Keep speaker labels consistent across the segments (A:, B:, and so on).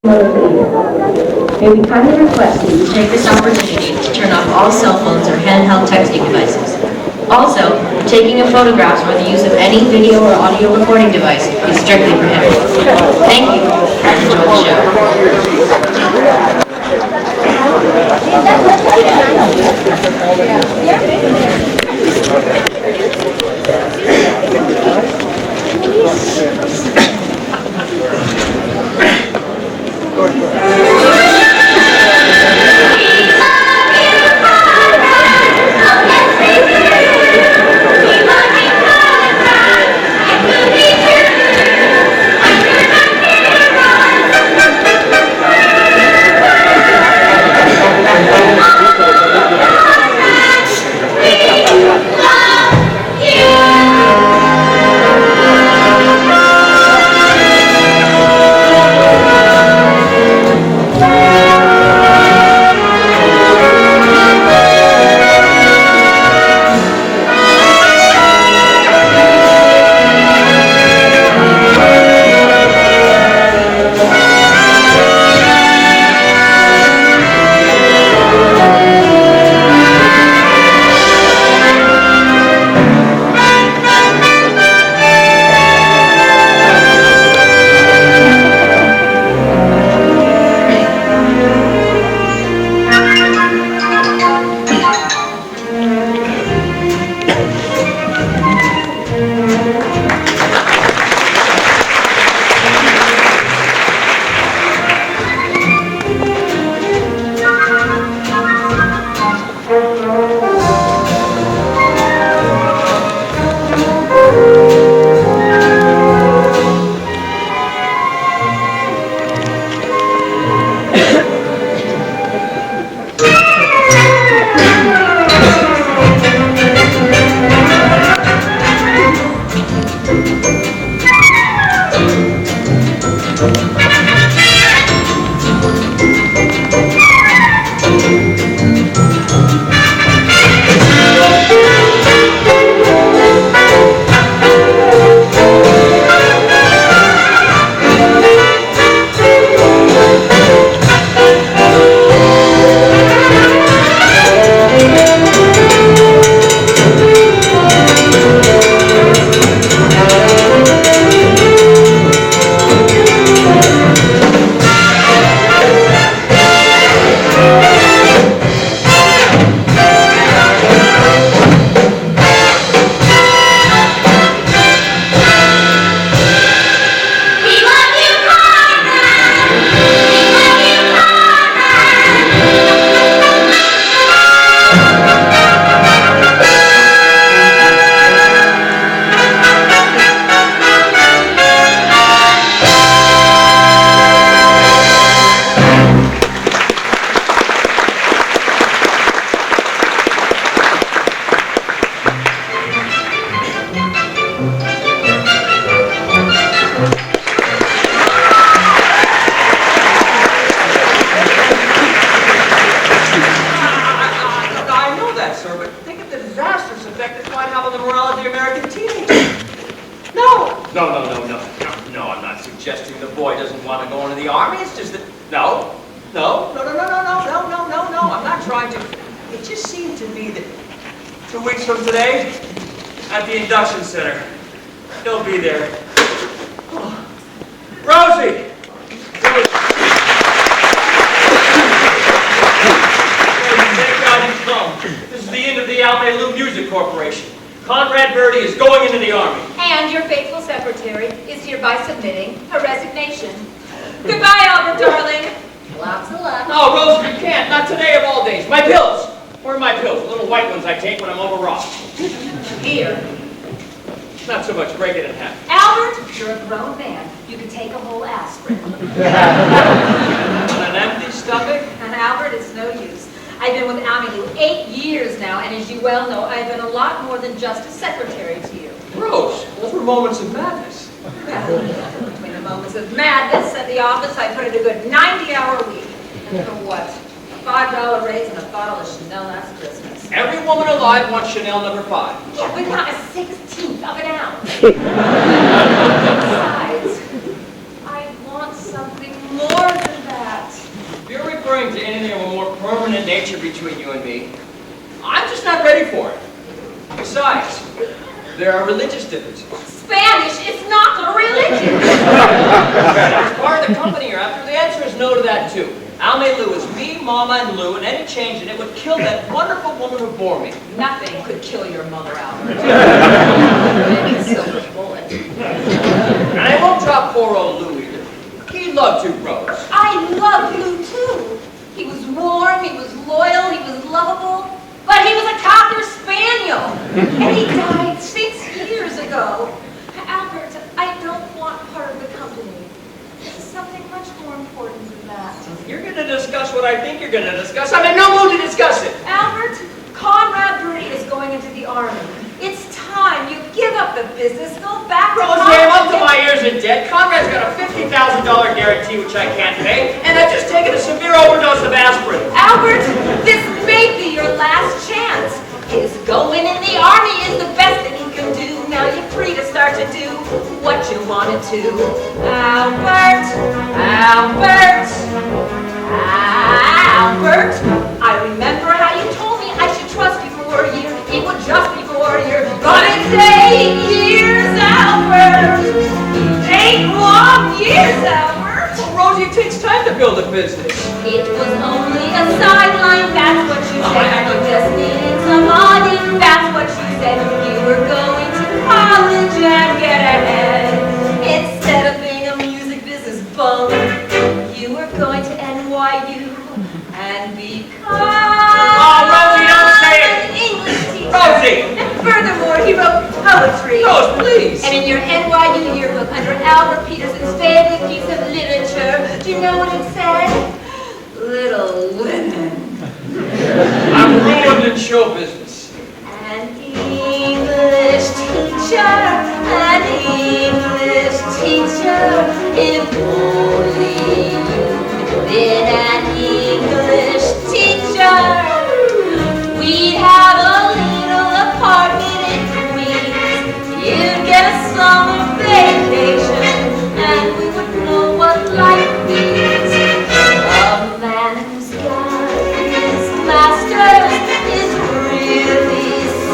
A: May we kindly request that you take this opportunity to turn off all cell phones or handheld texting devices. Also, taking of photographs or the use of any video or audio recording device is strictly prohibited. Thank you, and enjoy the show.
B: Conrad Birdie is going into the Army.
C: And your faithful secretary is hereby submitting a resignation. Goodbye, Albert, darling. Lots of luck.
B: No, Rosie, you can't. Not today of all days. My pills. Where are my pills? The little white ones I take when I'm overwrought.
C: Here.
B: Not so much. Break it in half.
C: Albert, you're a grown man. You can take a whole aspirin.
B: On an empty stomach?
C: And Albert, it's no use. I've been with Allie 8 years now, and as you well know, I've been a lot more than just a secretary to you.
B: Rose, those were moments of madness.
C: Well, between the moments of madness at the office, I put in a good 90-hour week. And for what? A $5 raise and a bottle of Chanel last Christmas.
B: Every woman alive wants Chanel number 5.
C: Yeah, but not a 16th of an ounce. Besides, I want something more than
B: religious differences.
C: Spanish is not a religion.
B: As part of the company you're after, the answer is no to that too. Alme Lou is me, Mama, and Lou, and any change in it would kill that wonderful woman who bore me.
C: Nothing could kill your mother, Albert. Silver bullet.
B: And I won't drop poor old Lou either. He loved you, brothers.
C: I loved Lou too. He was warm, he was loyal, he was lovable, but he was a Cocker Spaniel. And he died 6 years ago. Albert, I don't want part of the company. This is something much more important than that.
B: You're going to discuss what I think you're going to discuss. I'm in no mood to discuss it.
C: Albert, Conrad Birdie is going into the Army. It's time you give up the business, go back to
B: Rose, I'm up to my ears in debt. Conrad's got a $50,000 guarantee, which I can't pay, and I've just taken a severe overdose of aspirin.
C: Albert, this may be your last chance. His going in the Army is the best that he can do. Now you're free to start to do what you wanted to. Albert, Albert, Albert, I remember how you told me I should trust you for a year. It would just be for a year. But it's 8 years, Albert. 8 long years, Albert.
B: Well, Rosie, it takes time to build a business.
C: It was only a sideline, that's what you said. You just needed some money, that's what you said. You were going to college and get ahead. Instead of being a music business bum, you were going to NYU and become
B: Rosie, don't say it.
C: an English teacher.
B: Rosie!
C: And furthermore, he wrote poetry.
B: Rose, please!
C: And in your NYU yearbook, under Albert Peterson's favorite piece of literature, do you know what it said? Little Women.
B: I'm ruined in show business.
C: An English teacher, an English teacher, if only you'd been an English teacher, we'd have a little apartment in Queens, you'd get a summer vacation, and we would know what life means. A man who's got his master's is really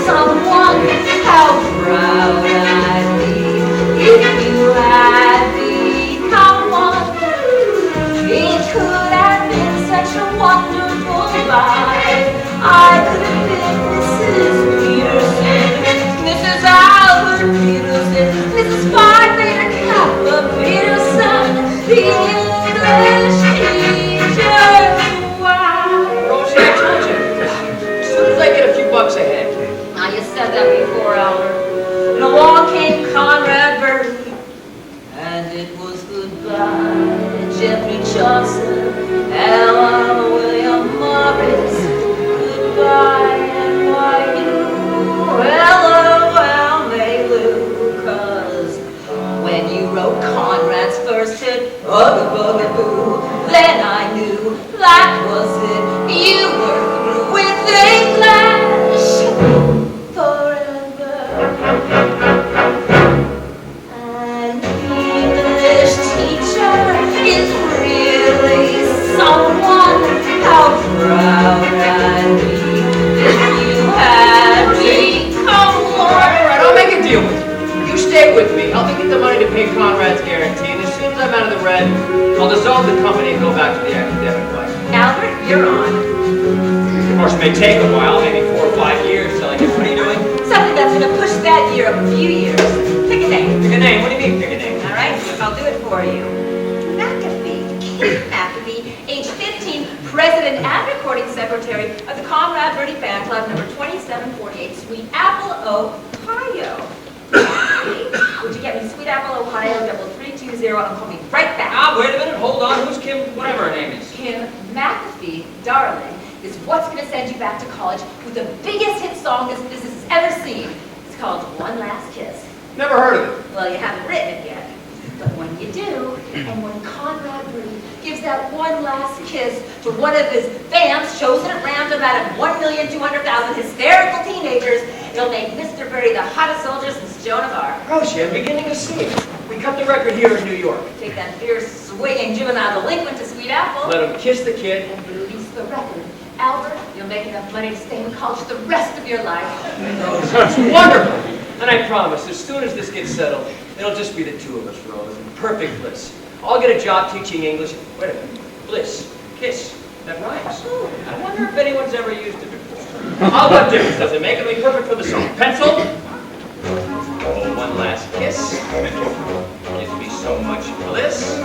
C: someone. How proud I'd be if you had become one. It could have been such a wonderful life. I could have been Mrs. Peterson, Mrs. Albert Peterson, Mrs. Phi Beta Kappa Peterson, the English teacher. Wow.
B: Rosie, I told you. As soon as I get a few bucks ahead.
C: Now you said that before, Albert. And along came Conrad Birdie, and it was goodbye, Jeffrey Johnson, Ella William Morris, goodbye NYU, LOL Maylou, 'cause when you wrote Conrad's first hit, Bugaboo, then I knew that was it. You were through with English forever. An English teacher is really someone. How proud I'd be if you had become
B: All
C: one.
B: right, I'll make a deal with you. You stay with me. Help me get the money to pay Conrad's guarantee, and as soon as I'm out of the red, I'll dissolve the company and go back to the academic life.
C: Albert, you're on.
B: Of course, it may take a while, maybe 4 or 5 years till I get. What are you doing?
C: Something that's gonna push that year a few years. Pick a name.
B: Pick a name. What do you mean, pick a name?
C: All right, I'll do it for you. MacAfee, Keith MacAfee, age 15, president and recording secretary of the Conrad Birdie Fan Club, number 2748, Sweet Apple, Ohio. Would you get me Sweet Apple, Ohio, 3320, and call me right back.
B: Ah, wait a minute. Hold on. Who's Kim? Whatever her name is.
C: Kim MacAfee, darling, is what's going to send you back to college with the biggest hit song this business has ever seen. It's called One Last Kiss.
B: Never heard of it.
C: Well, you haven't written it yet. But when you do, and when Conrad Birdie gives that one last kiss to one of his fans, chosen at random out of 1,200,000 hysterical teenagers, it'll make Mr. Birdie the hottest soldier since Joan of Arc.
B: Rosie, I'm beginning to see it. We cut the record here in New York.
C: Take that fierce, swinging juvenile delinquent to Sweet Apple.
B: Let him kiss the kid.
C: And release the record. Albert, you'll make enough money to stay in college the rest of your life.
B: It's wonderful. And I promise, as soon as this gets settled, it'll just be the two of us, Rose, in perfect bliss. I'll get a job teaching English. Wait a minute. Bliss. Kiss. That rhymes. I wonder if anyone's ever used it before. Oh, what difference does it make? It'll be perfect for the song. Pencil. Oh, one last kiss. Gives me so much bliss.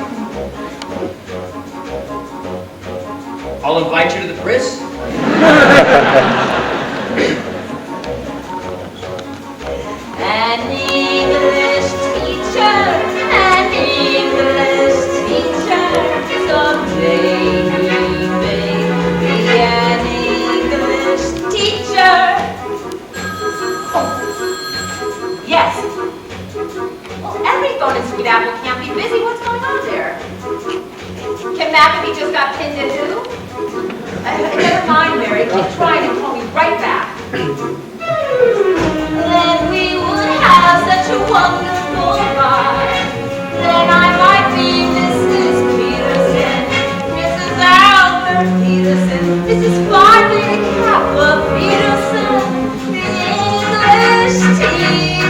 B: I'll invite you to the bris.
C: An English teacher, someday he may be an English teacher. Oh, yes. Well, every phone in Sweet Apple can't be busy. What's going on there? Can MacAfee just got pinned in who? Never mind, Mary. Keep trying and call me right back. Then we would have such a wonderful ride. Then I might be Mrs. Peterson, Mrs. Albert Peterson, Mrs. Farthing Kappa Peterson, the English teachers.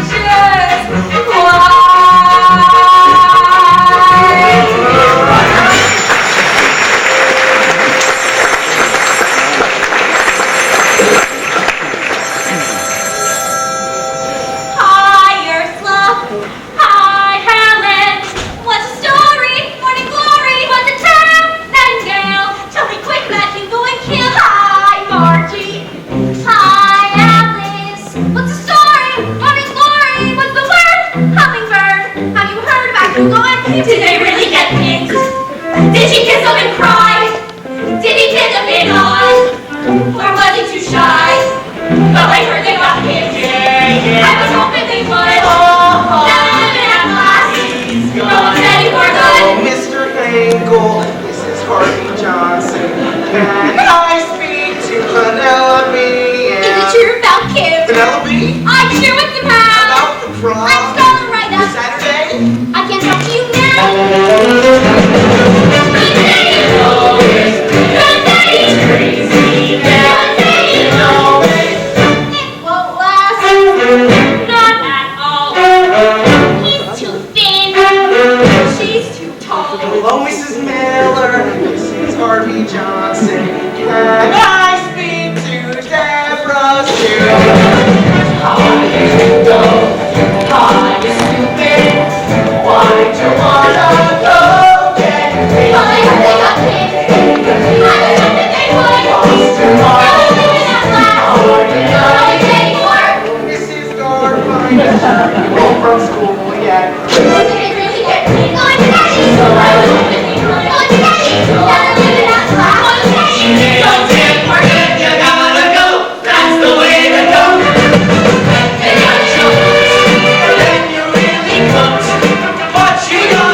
C: Why? Did they really get picked? Did she kiss him and cry? Did he pick a big on? Or was he too shy? But I heard they got picked. I was hoping they would. Now they live in that class. No one said you were good.
D: Oh, Mr. Engel, this is Harvey Johnson. Can I speak to Penelope?
C: Is it true about Kim?
D: Penelope?
C: I'm sure it's about.
D: About the prom?
C: I'm spelling right up.
D: Saturday?
C: I can't talk to you now.
D: Hello, Mrs. Miller. This is Harvey Johnson. Can I speak to Deborah Sue? Hi, you go. Hi, you stupid. Why'd you wanna go get paid?
C: Well, I heard they got picked. I was hoping they would. Now they live in that class. Don't you anymore?
D: Mrs. Garfine. You home from school yet?
C: Did they really get picked? Oh, Daddy! I was hoping they would. Oh, Daddy! Now they live in that class. Oh, Daddy!
B: Don't forget you gotta go. That's the way to go. They got you, then you really don't. But you got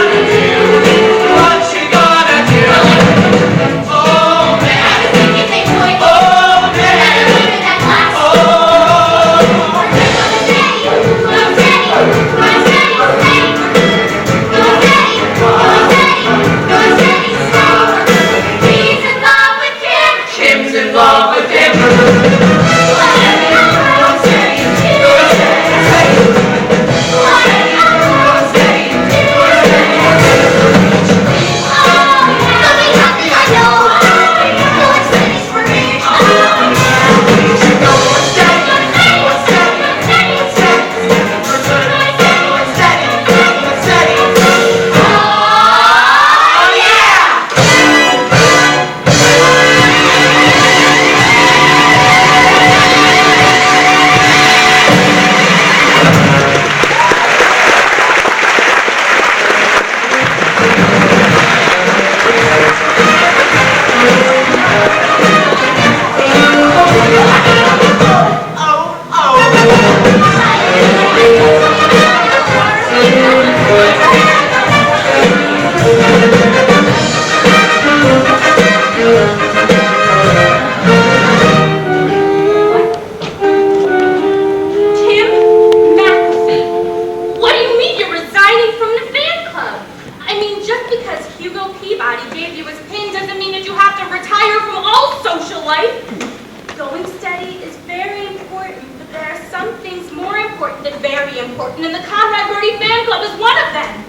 C: and then the Conrad Birdie fan club is one of them.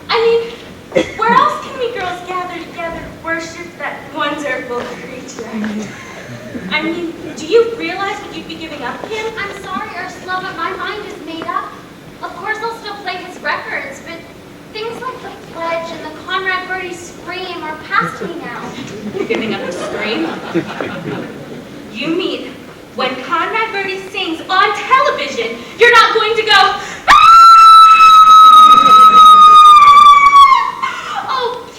C: I mean, where else can we girls gather together to worship that wonderful creature? I mean, do you realize what you'd be giving up, Kim?
E: I'm sorry, Ursula, but my mind is made up. Of course I'll still play his records, but things like the Pledge and the Conrad Birdie Scream are past me now.
C: You're giving up the Scream? You mean when Conrad Birdie sings on television, you're not going to go, "Ah!" Oh,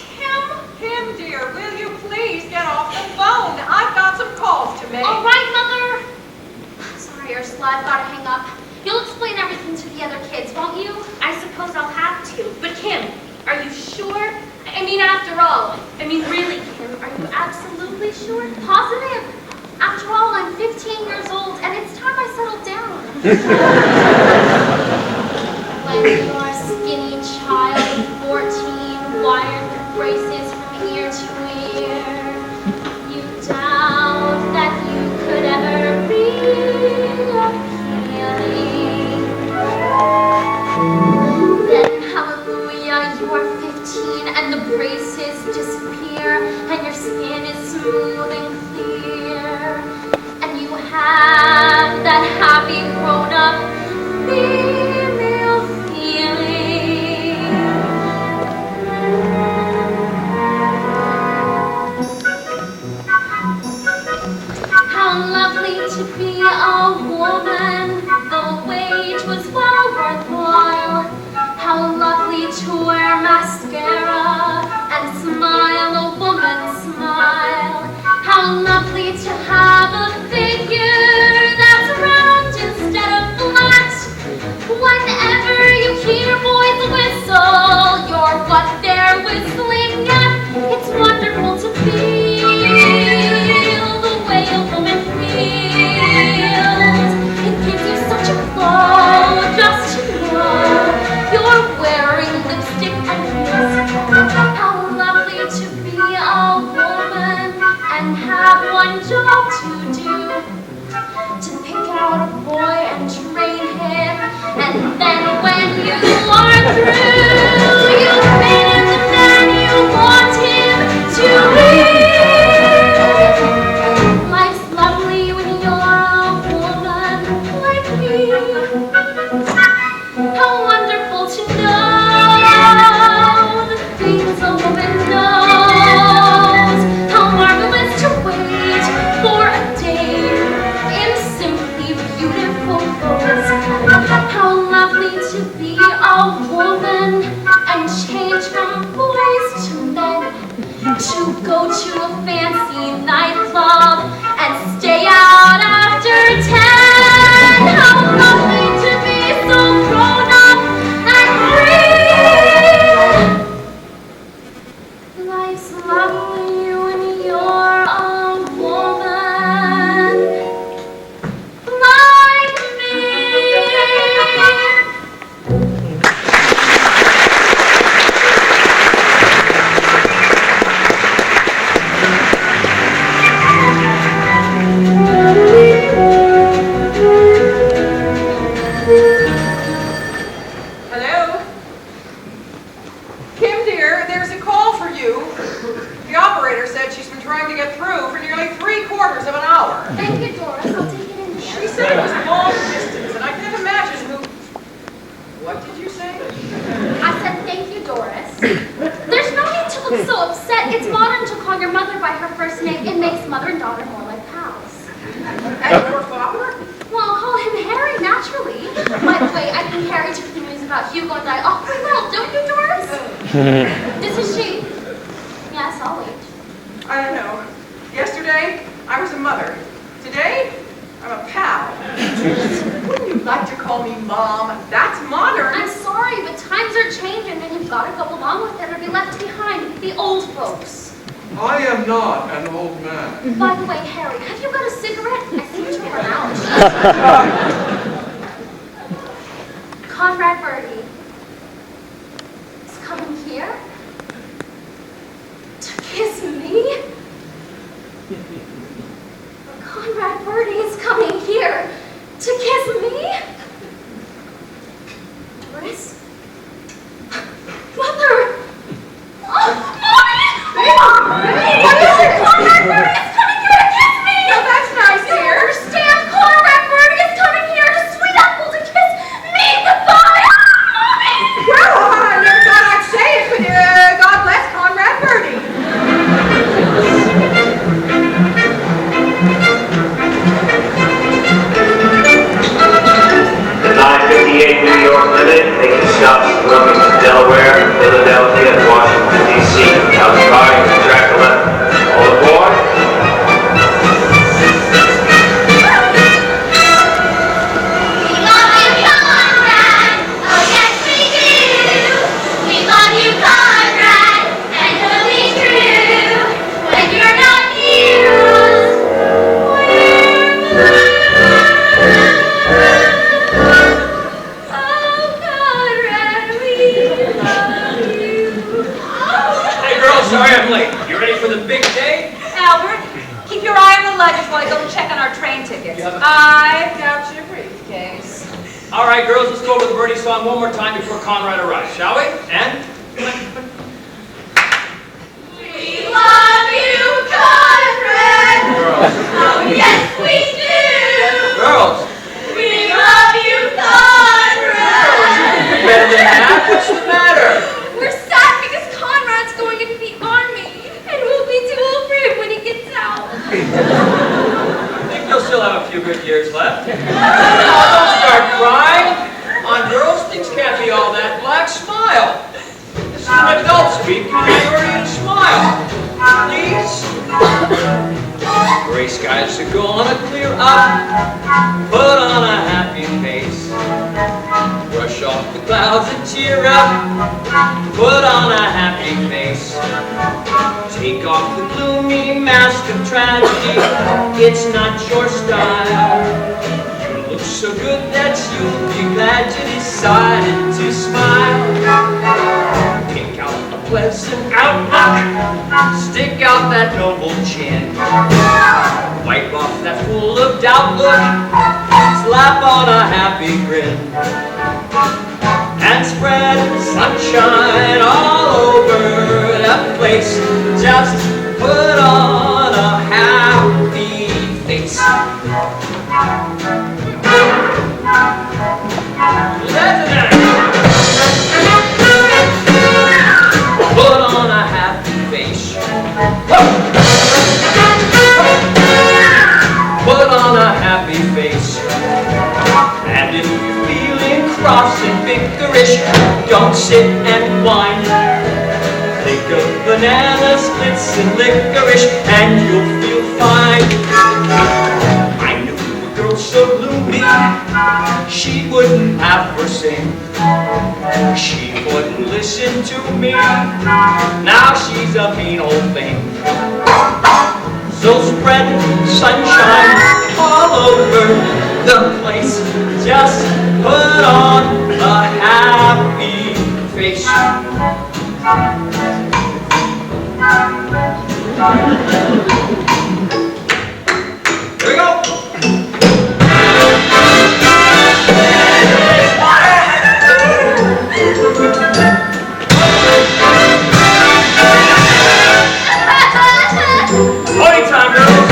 F: Kim, dear, will you please get off the phone? I've got some calls to make.
E: All right, Mother. Sorry, Ursula, I've got to hang up. You'll explain everything to the other kids, won't you?
C: I suppose I'll have to. But Kim, are you sure? I mean, after all. I mean, really, Kim, are you absolutely sure?
E: Positive. After all, I'm 15 years old, and it's time I settled down. When you're a skinny child, 14, wired with braces from ear to ear, you doubt that you could ever be a feeling. Then, hallelujah, you are 15, and the braces disappear, and your skin is smooth and clear, and you have that happy grown-up female feeling. How lovely to be a woman, the wage was well worthwhile. How lovely to wear mascara and smile, a woman's smile. How lovely to have a figure that's round instead of flat. Whenever you hear boys whistle, you're what they're whistling at. It's wonderful to feel the way a woman feels. It gives you such a glow just to know you're wearing lipstick and heels. How lovely to be a woman and have one job to do, to pick out a boy and train him, and then when you are through, you made him the man you want him to be. Life's lovely when you're a woman like me. How wonderful to know the things a woman knows. How marvelous to wait for a day in simply beautiful clothes. How lovely to be a woman and change from boys to men, to go to a fancy nightclub and stay out after 10. How lovely to be so grown up and free. Life's lovely when you're a woman like me.
F: Hello? Kim, dear, there's a call for you. The operator said she's been trying to get through for nearly 3/4 of an hour.
E: Thank you, Doris. I'll take it in
F: She
E: there.
F: said it was long distance, and I can't imagine who... What did you say?
E: I said thank you, Doris. There's no need to look so upset. It's modern to call your mother by her first name. It makes mother and daughter more like pals.
F: And your father?
E: Well, I'll call him Harry, naturally. By the way, I think Harry took the news about Hugo and I awfully well, don't you, Doris? This is she. Yes, I'll wait.
F: I don't know. Yesterday, I was a mother. Today, I'm a pal. Wouldn't you like to call me Mom? That's modern.
E: I'm sorry, but times are changing and you've got to go along with them or be left behind with the old folks.
G: I am not an old man.
E: By the way, Harry, have you got a cigarette? I seem to run out. Conrad Birdie is coming here to kiss me. Conrad Birdie is coming here to kiss me.
B: sorry I'm late. You ready for the big day?
C: Albert, keep your eye on the luggage while I go check on our train tickets. I've got your briefcase.
B: All right, girls, let's go over the Birdie song one more time before Conrad arrives, shall we? And?
C: We love you, Conrad!
B: Girls.
C: Oh, yes, we do!
B: Girls.
C: We love you, Conrad!
B: Better than that? What's the matter?
E: We're sad because Conrad's going into the army, and we'll be too old for him when he gets out.
B: I think you'll still have a few good years left. Oh, don't start crying. On girls, things can't be all that black. Smile. This is an adult speak, and I order you to smile. Please? Gray skies are gonna clear up. Put on a happy face. Brush off the clouds and cheer up. Put on a happy face. Take off the gloomy mask of tragedy. It's not your style. You look so good that you'll be glad you decided to smile. Take out a pleasant outlook. Stick out that noble chin. Wipe off that full of doubt look. Slap on a happy grin. And spread sunshine all over the place. Just put on a happy face. Put on a happy face. Put on a happy face. And if you're feeling cross and victorish, don't sit and whine. Think of banana splits and licorice, and you'll feel fine. I knew a girl so gloomy, she wouldn't have her sing. She wouldn't listen to me. Now she's a mean old thing. So spread sunshine all over the place. Just put on a happy face. Here we go. Party time, girls.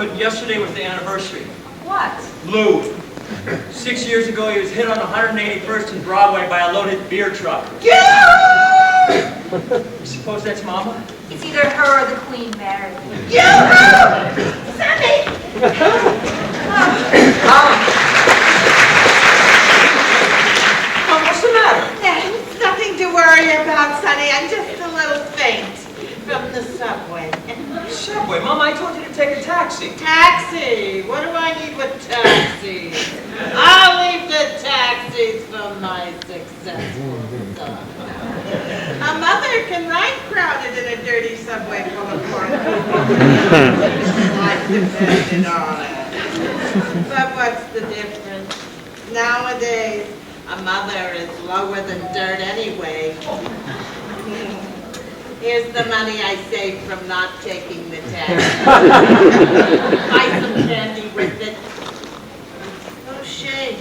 B: good. Yesterday was the anniversary.
F: What?
B: Lou. 6 years ago, he was hit on 181st and Broadway by a loaded beer truck.
F: You
B: Suppose that's Mama?
C: It's either her or the Queen Mary.
F: Sammy!
B: What's the matter?
D: It's nothing to worry about, Sonny. I'm just a little faint from the subway.
B: Subway. Mama, I told you to take a taxi.
D: Taxi! What do I need with taxis? I'll leave the taxis for my successful son. A mother can ride crowded in a dirty subway full of poor people. Life depended on it. But what's the difference? Nowadays, a mother is lower than dirt anyway. Here's the money I saved from not taking the taxi. Buy some candy with it. Oh, shame.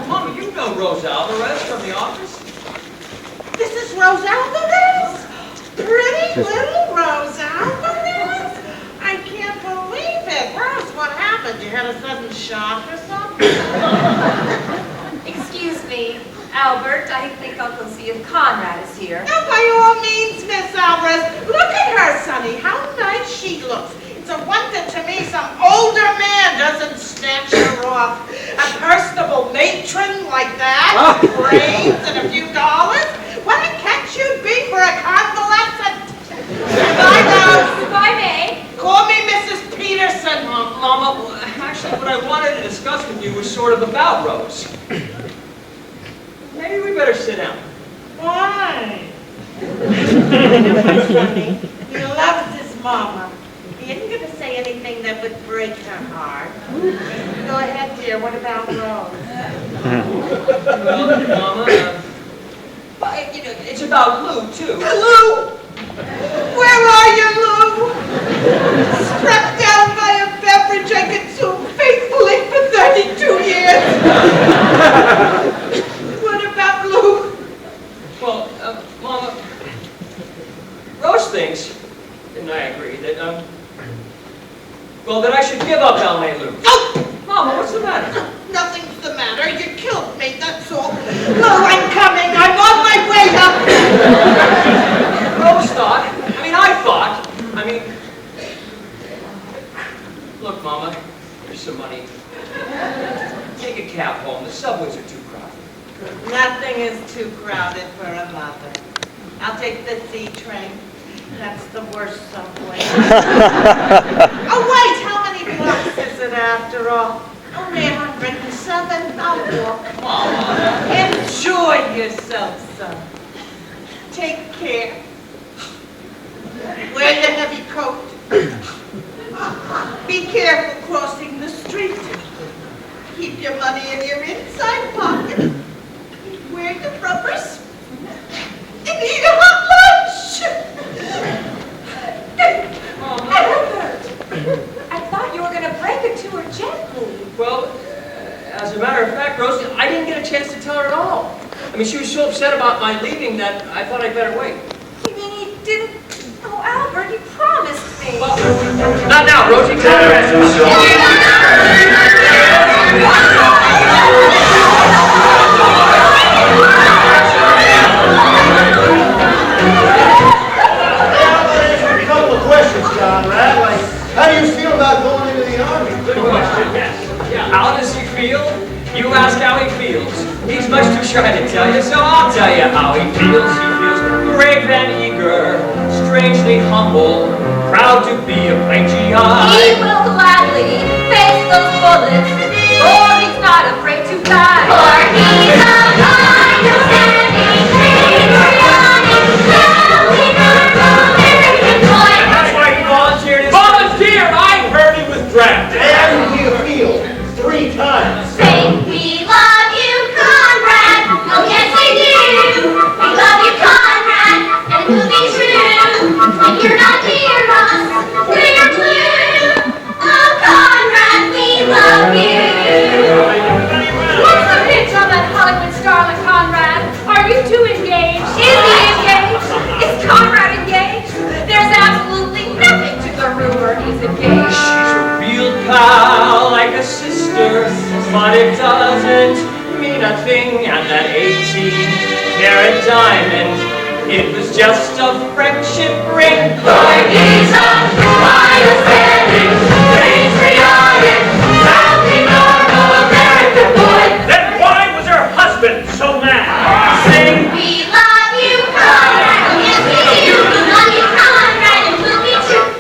B: Mama, you know Rose Alvarez from the office.
D: This is Rose Alvarez? Pretty little Rose Alvarez? I can't believe it. Rose, what happened? You had a sudden shock or something?
C: Excuse me, Albert. I think I'll go see if Conrad is here.
D: No, by all means, Miss Alvarez. Look at her, Sonny. How nice she looks. It's a wonder to me some older man doesn't snatch her off. A personable matron like that, brains and a few dollars. What a catch you'd be for a convalescent. Goodbye, Rose.
C: Goodbye, May.
D: Call me Mrs. Peterson.
B: Mama, actually, what I wanted to discuss with you was sort of about Rose. Maybe we better sit down.
D: Why? Sonny, he loves his mama. He isn't going to say anything that would break her heart. Go ahead, dear. What about Rose?
B: Well, Mama, it's about Lou, too.
D: Lou! Where are you, Lou? Struck down by a beverage I consumed faithfully for 32 years. What about Lou?
B: Well, Mama, Rose thinks, and I agree, that, that I should give up L.A. Lou.
D: Oh!
B: Mama, what's the matter?
D: Nothing's the matter. You killed me, that's all. Lou, I'm coming. I'm on my way up.
B: Rose thought, look, Mama, here's some money. Take a cab home. The subways are too crowded.
D: Nothing is too crowded for a mother. I'll take the C train. That's the worst subway. Oh, wait, how many blocks is it after all? Only 107. I'll walk.
B: Mama.
D: Enjoy yourself, son. Take care. Wear your heavy coat. Be careful crossing the street. Keep your money in your inside pocket. Wear your rubbers. And eat a hot lunch.
C: Albert, I thought you were going to break it to her gently.
B: Well, as a matter of fact, Rosie, I didn't get a chance to tell her at all. I mean, she was so upset about my leaving that I thought I'd better wait.
C: You mean you didn't? Oh, Albert, you promised me.
B: Well, not now, Rosie.
H: A couple of questions, Conrad. Like, how do you feel about going into the Army?
B: Good question, yes. Yeah, how does he feel? You ask how he feels. He's much too shy to tell you, so I'll tell you how he feels. He feels brave and eager, strangely humble, proud to be a plain GI.
C: He will gladly face those bullets, for he's not afraid to die. For he's a kind of standing, patriotic, loving American boy.
B: That's why he volunteered. Volunteer! I heard he was drafted.
H: How do you feel? 3 times.
C: Say, we love you, Conrad. Oh, yes, we do. We love you, Conrad, and it will be true. When you're not near us, we're blue. Oh, Conrad, we love you.
B: a sister, but it doesn't mean a thing. And that 18-carat diamond, it was just a friendship ring.
C: Lord, he's a understanding, patriotic, proudly normal American boy.
B: Then why was her husband so mad? Sing.
C: We love you, Conrad. Yes, we do. We love you, Conrad, and we'll be true.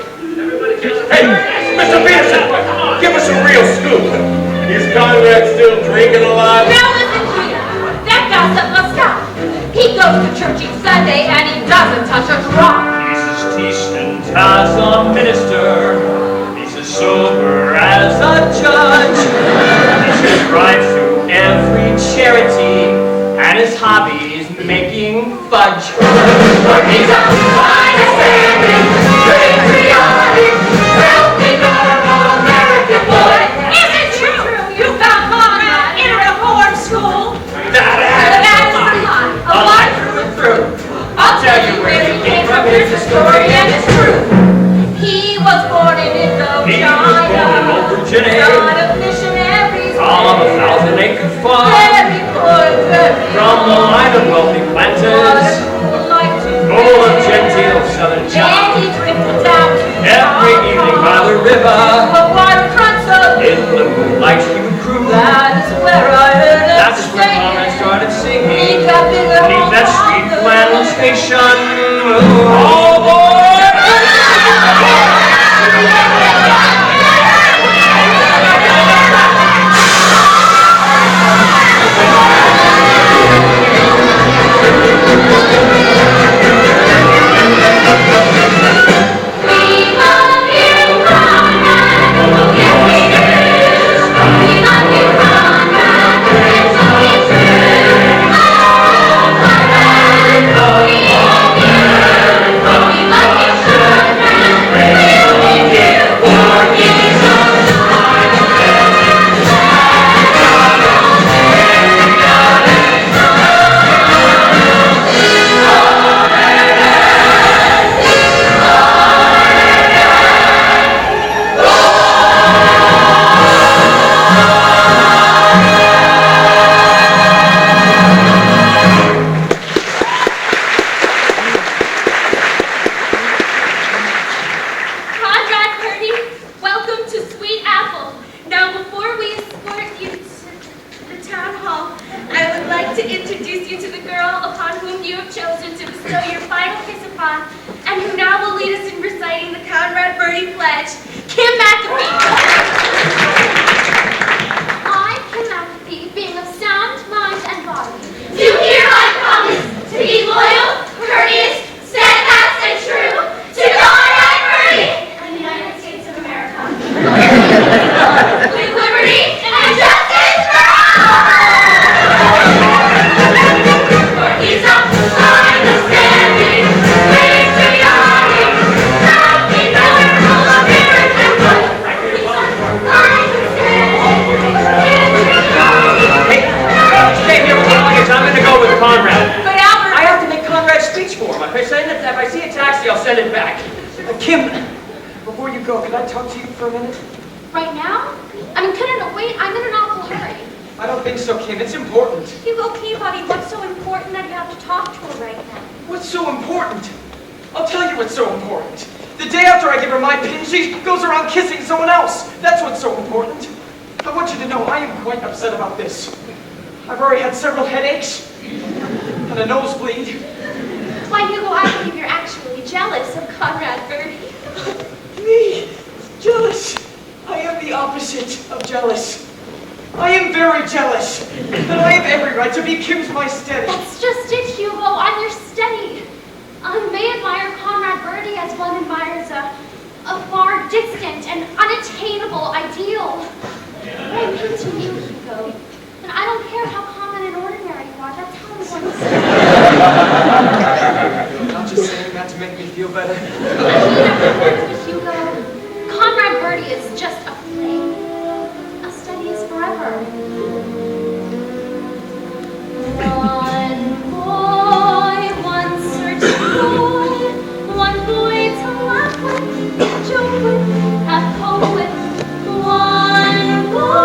I: Hey, Mr. Peterson, give us a real scoop. Is Conrad still drinking a lot?
C: Now listen to you. That gossip must stop. He goes to church each Sunday and he doesn't touch a drop.
B: He's as decent as a minister. He's as sober as a judge. He subscribes to every charity, and his hobby is making fudge.
C: For he's a understanding, patriotic, healthy, normal American boy. Is it true? You found Conrad in a reform school?
B: That is a lie through and through.
C: I'll tell you where he came from. Here's the story, and it's true. He was born in
B: He was born in Old Virginia,
C: son of missionaries.
B: from a 1,000-acre farm,
C: Very poor, very
B: from the line of wealthy planters, full of genteel southern
C: and
B: charm.
C: he drifted down to
B: Every evening by the river,
C: a waterfront of
B: in the moonlight he would cruise.
C: That is where I heard him
B: That's when
C: sing.
B: Conrad started
C: He
B: singing.
C: got bigger
B: Beneath that sweet
C: on the
B: plantation. Oh boy!
C: Birdie pledge, Kim MacAfee.
E: I, Kim MacAfee, being of sound mind and body,
C: Do hereby promise to be loyal, courteous, steadfast, and true to Conrad Birdie and the United States of America. With liberty and justice for all! For he's a understanding, patriotic, proudly normal American boy. He's a understanding, patriotic.
B: Stay here for luggage. I'm gonna go with Conrad.
F: But Albert,
B: I have to make Conrad's speech for him. If I see a taxi, I'll send it back. Kim, before you go, can I talk to you for a minute?
E: right now? I mean, couldn't wait. I'm in an awful hurry.
B: I don't think so, Kim. It's important.
E: Hugo Peabody, what's so important that you have to talk to her right now?
B: What's so important? I'll tell you what's so important. The day after I give her my pin, she goes around kissing someone else. That's what's so important. I want you to know I am quite upset about this. I've already had several headaches and a nosebleed.
E: Why, Hugo, I believe you're actually jealous of Conrad Birdie.
B: Me? Jealous? I am the opposite of jealous. I am very jealous. And I have every right to be Kim's my steady.
E: That's just it, Hugo. I'm your steady. I may admire Conrad Birdie as one admires a far distant and unattainable ideal. But I mean to you, Hugo. And I don't care how common and ordinary you are. That's how I want to say it.
B: I'm just saying that to make me feel better.
E: Hugo, Conrad Birdie is just a flame. A steady is forever. One boy, one certain boy, one boy to laugh with, joke with, have hope with. One boy.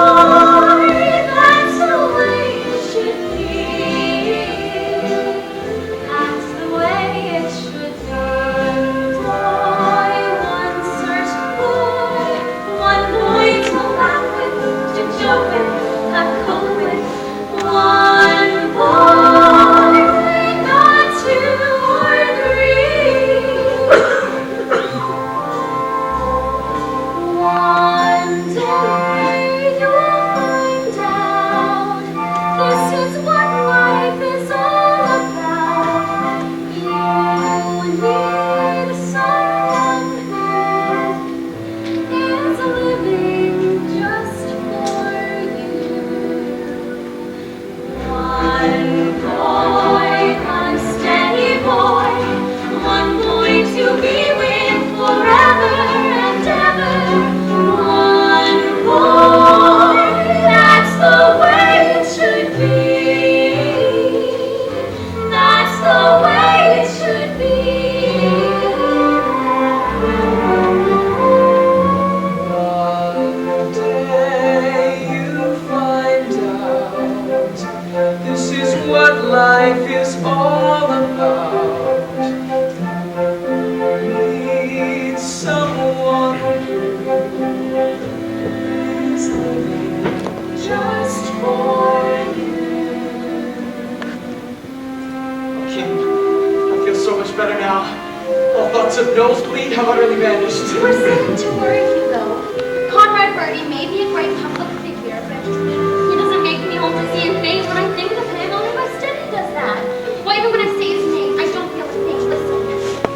B: thoughts of nosebleed have utterly vanished.
E: You were saying to worry, Hugo. Conrad Birdie may be a great public figure, but he doesn't make me all dizzy and faint when I think of him. Only my study does that. Why, even when I say his name, I don't feel a thing. Listen,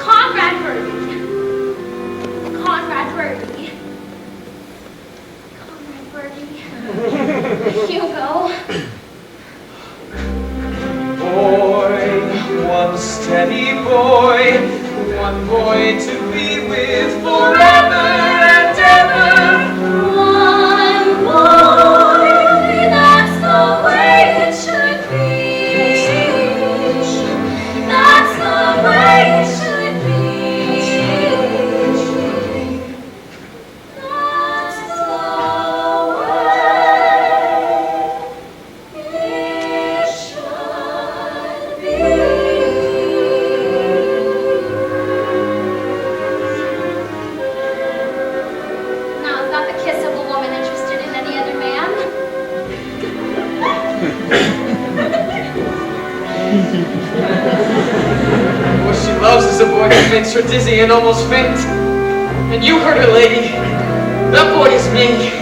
E: Conrad Birdie. Conrad Birdie. Conrad Birdie. Hugo.
B: Boy, one steady boy, one boy to be with forever and ever.
E: One boy, that's the way it should be. That's the way it should be. That's the way it should be. Now, is that the kiss of a woman interested in any other man?
B: What she loves is a boy that makes her dizzy and almost faint. And you heard her, lady. That boy is me.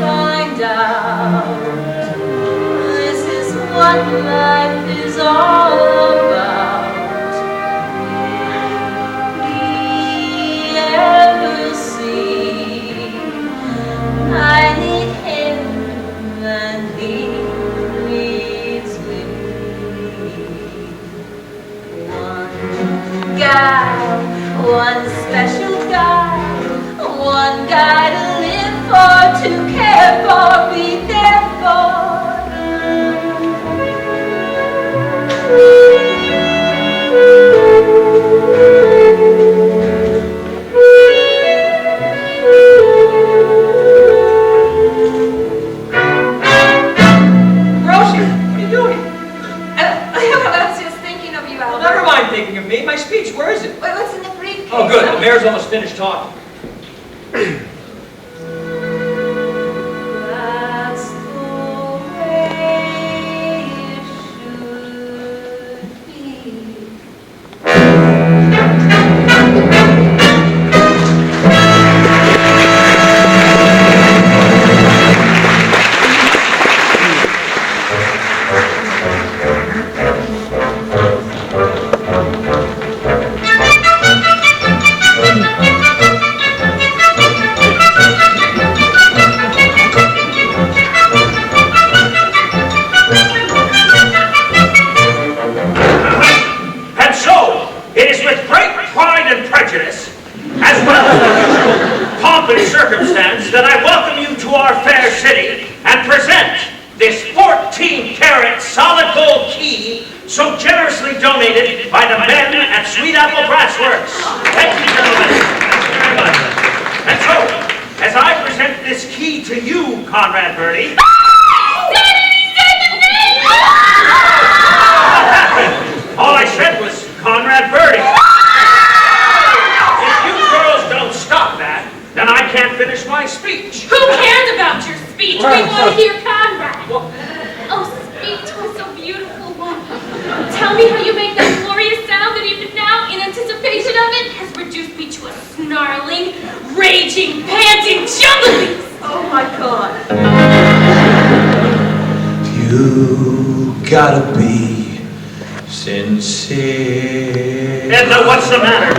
C: Find out this is what life is all about. We ever see I need him and he needs me. One guy, one special guy, one guy to live for, to care for, be there for.
B: Rosie, what are you doing?
F: I was just thinking of you,
B: Well,
F: Albert.
B: never mind thinking of me. My speech, where is it?
F: Wait, what's in the briefcase?
B: Oh, good. The mayor's almost finished talking.
C: That's the way it should be.
I: And so, it is with great pride and prejudice, as well as pomp and circumstance, that I welcome you to our fair city and present this 14-karat solid gold key so generously donated by the men at Sweet Apple Brass Works. Thank you, gentlemen. Thank you very much. And so, as I present this key to you, Conrad Birdie, all I said was Conrad Birdie. If you girls don't stop that, then I can't finish my speech.
E: Who cares about your speech? We want to hear Conrad. Oh, speak to us, so beautiful one. Tell me how you make that glorious sound that even now, in anticipation of it, has reduced me to a snarling, raging, panting jungle beast.
F: Oh my God.
J: You gotta be sincere.
I: Edna, what's the matter?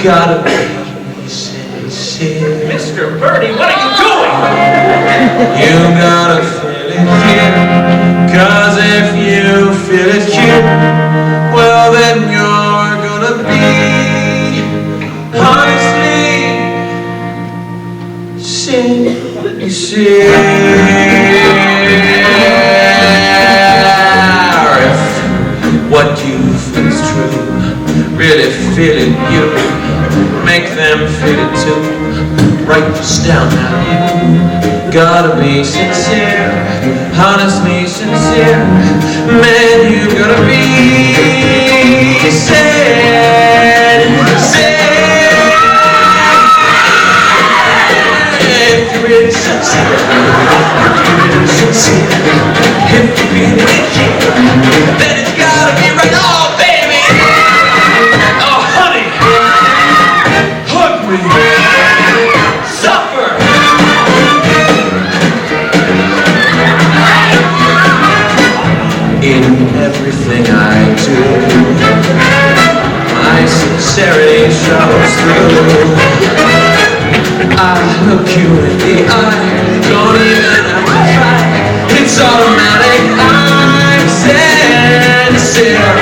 J: Gotta be sincere.
I: Mr. Birdie, what are you doing?
J: You gotta feel it here, 'cause if you feel it here, well then you're gonna be honestly sincere. If what you feel is true, really feel it you, make them feel it too. Write this down now, you gotta be sincere, honestly sincere. Man, you gotta be he said, if you really succeed, if you really care, then it's gotta be right. Oh, baby! Oh, honey! Hug me! Suffer! In everything I do, my sincerity shows through. I'll look you in the eye, don't even have to try. It's automatic, I'm sincere.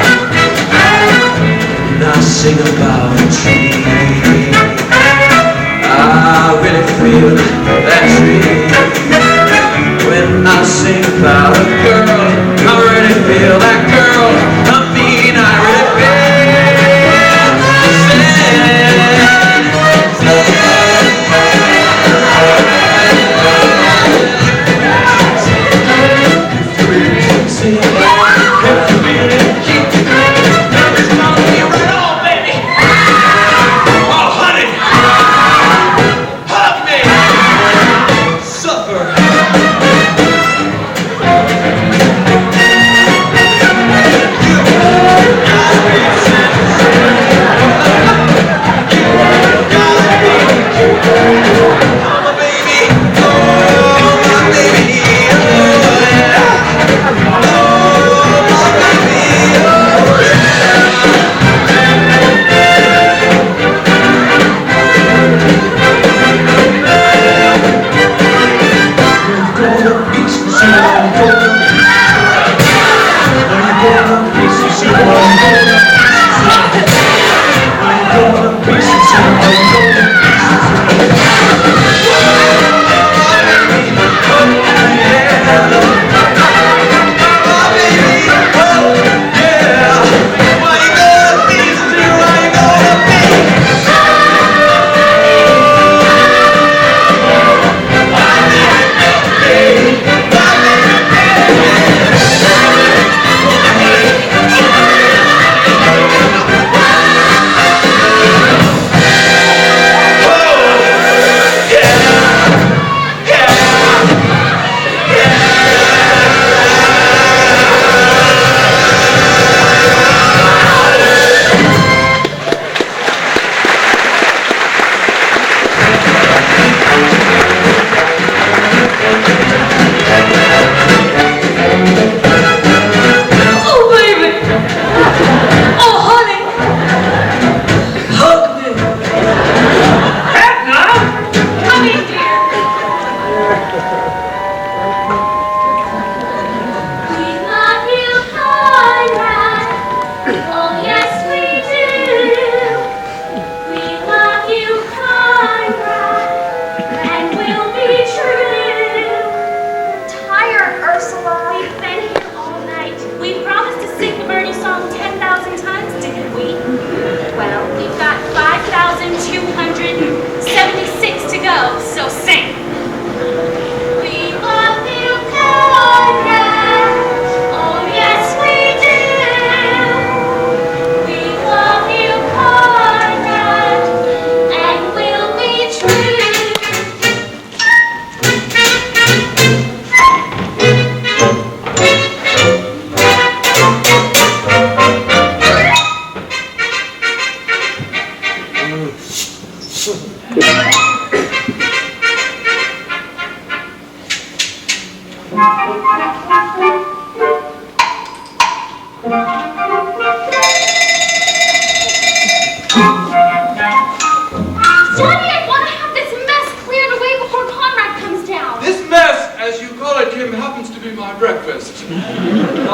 J: And I sing about a tree. I really feel that tree. When I sing about a girl, I really feel that girl. I mean, I really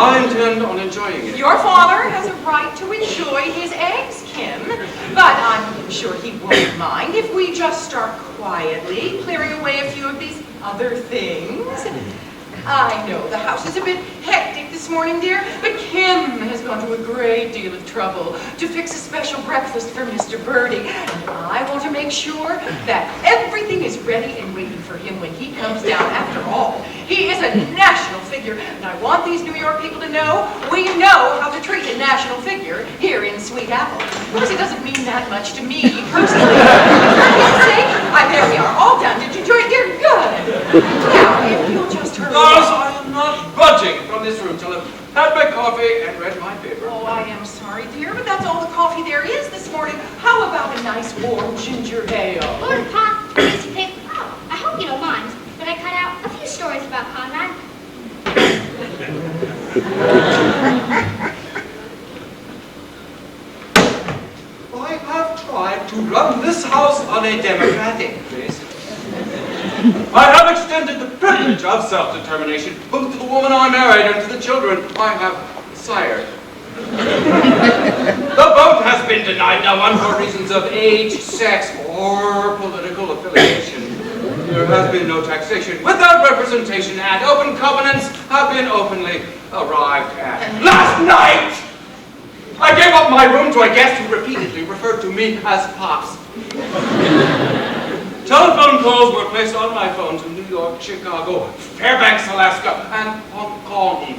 G: I intend on enjoying it.
F: Your father has a right to enjoy his eggs, Kim, but I'm sure he won't mind if we just start quietly clearing away a few of these other things. I know the house is a bit hectic this morning, dear, but Kim has gone to a great deal of trouble to fix a special breakfast for Mr. Birdie, and I want to make sure that everything is ready and waiting for him when he comes down. After all, he is a national favorite figure. And I want these New York people to know we know how to treat a national figure here in Sweet Apple. Of course, it doesn't mean that much to me personally. There we are, all done. Did you enjoy it, dear? Good. Now, if you'll just hurry.
G: I am not budging from this room till I've had my coffee and read my paper.
F: Oh, I am sorry, dear, but that's all the coffee there is this morning. How about a nice warm ginger ale?
E: Lord, Pa, easy paper. Oh, I hope you don't mind, but I cut out a few stories about Conrad.
G: I have tried to run this house on a democratic basis. I have extended the privilege of self-determination both to the woman I married and to the children I have sired. The vote has been denied no one for reasons of age, sex, or political affiliation. There has been no taxation without representation, and open covenants have been openly arrived at. Last night, I gave up my room to a guest who repeatedly referred to me as Pops. Telephone calls were placed on my phone to New York, Chicago, Fairbanks, Alaska, and Hong Kong.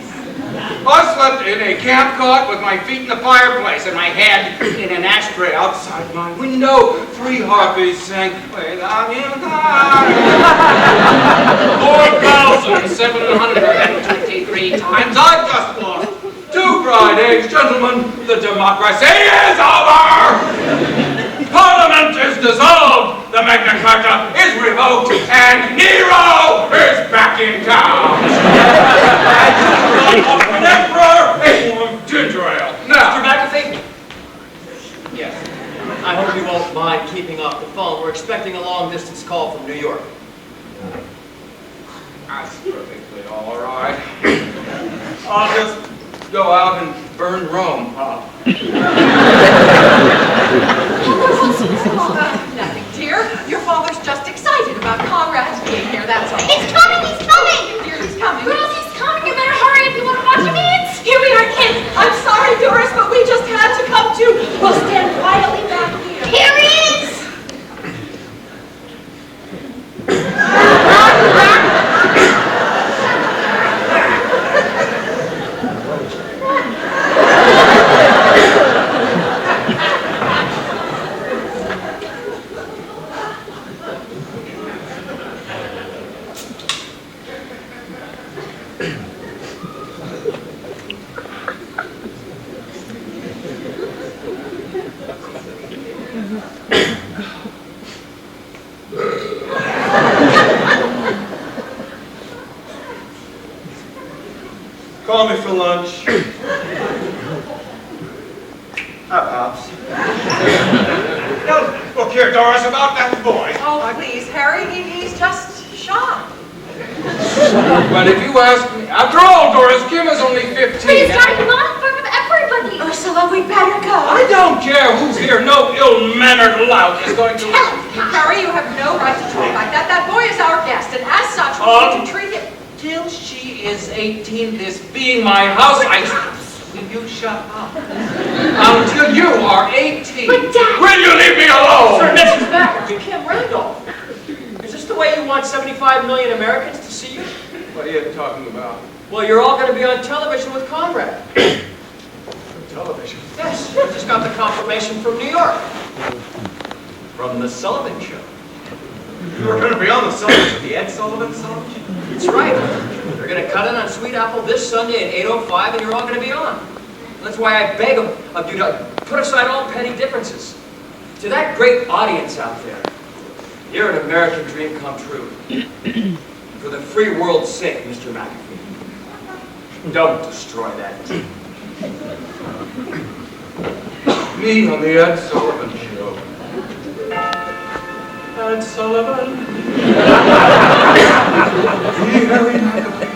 G: I slept in a camp cot with my feet in the fireplace and my head in an ashtray outside my window. 3 harpies sang, "Without you, 4,723 times I just lost 2 Fridays. Gentlemen, the democracy is over! Parliament is dissolved! The Magna Carta is revoked, and Nero is back in town! An emperor, a warm ginger ale. Now,
B: Mr. MacAfee? Yes. I hope you won't mind keeping off the phone. We're expecting a long-distance call from New York.
G: that's perfectly all right. I'll just go out and burn Rome, Pop.
F: Nothing, dear. Your father's just excited about Conrad being here, that's all.
E: He's coming, he's coming!
F: Dear, he's coming.
E: Girls, he's coming. You better hurry if you want to watch him dance.
F: Here we are, kids. I'm sorry, Doris, but we just had to come too. We'll stand quietly back here.
E: Here he is!
H: Call me for lunch. Hi, Pops.
G: Now, look here, Doris, about that boy.
F: Oh, please, Harry, he's just shy.
G: But if you ask me, after all, Doris, Kim is only 15.
E: Please, Daddy, not in front of everybody.
F: Ursula, we better go.
G: I don't care who's here. No ill-mannered lout is going to...
F: Harry, you have no right to talk like that. That boy is our guest, and as such, we need to treat him.
G: Till she is 18, this being my house, will you shut up? Until you are 18.
E: But, Dad...
G: Will you leave me alone?
B: Sir, Mrs. MacAfee, Kim Randolph. Is this the way you want 75 million Americans to see you?
G: What are you talking about?
B: Well, you're all going to be on television with Conrad.
G: Television.
B: Yes, I just got the confirmation from New York. From the Sullivan Show.
H: You're going to be on the Sullivan, the Ed Sullivan Show?
B: That's right. They're going to cut in on Sweet Apple this Sunday at 8:05, and you're all going to be on. That's why I beg of you to put aside all petty differences. To that great audience out there, you're an American dream come true. For the free world's sake, Mr. MacAfee, don't destroy that dream.
G: Me on the Ed Sullivan Show. Ed Sullivan. Harry MacAfee.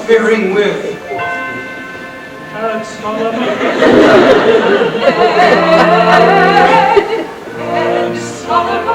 G: Appearing with Ed Sullivan.
C: Ed Sullivan.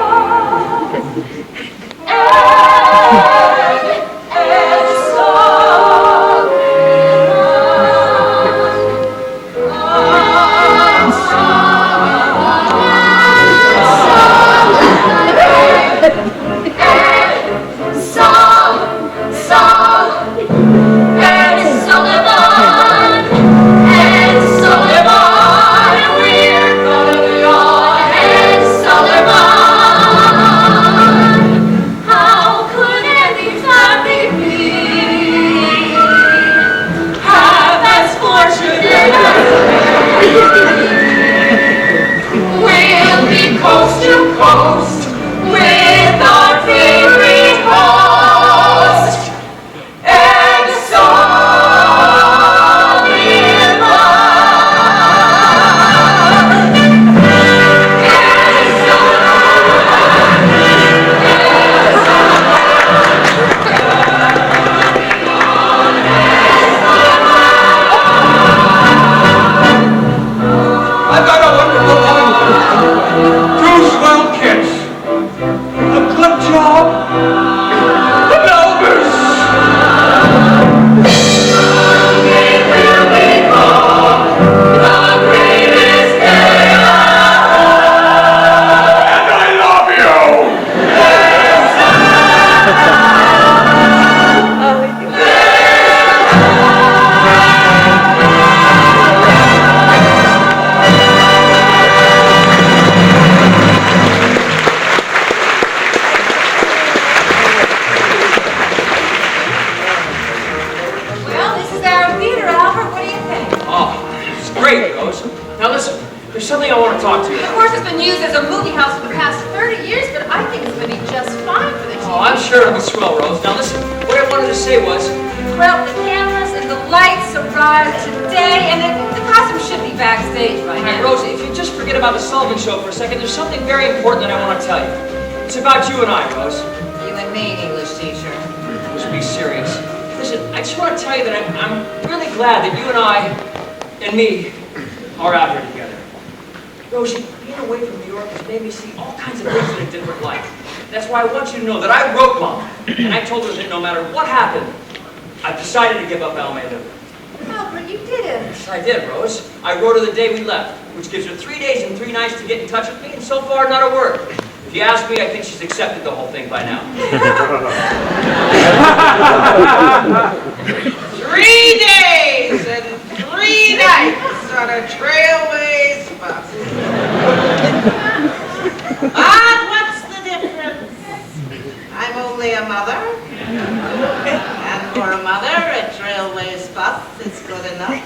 B: listen, what I wanted to say was...
C: Well, the cameras and the lights arrived today, and the costume should be backstage by now.
B: Rosie, if you just forget about the Sullivan Show for a second, there's something very important that I want to tell you. It's about you and I, Rose.
C: You and me, English teacher.
B: Let's be serious. Listen, I just want to tell you that I'm really glad that you and I, and me, are out here together. Rosie, being away from New York has made me see all kinds of things in a different light. That's why I want you to know that I wrote Mom, and I told her that no matter what happened, I've decided to give up Almeida.
C: Albert, you didn't.
B: Yes, I did, Rose. I wrote her the day we left, which gives her 3 days and 3 nights to get in touch with me, and so far, not a word. If you ask me, I think she's accepted the whole thing by now.
F: 3 days and 3 nights on a Trailways bus. But what's the difference? I'm only a mother. And for a mother, a Trailways bus is good enough.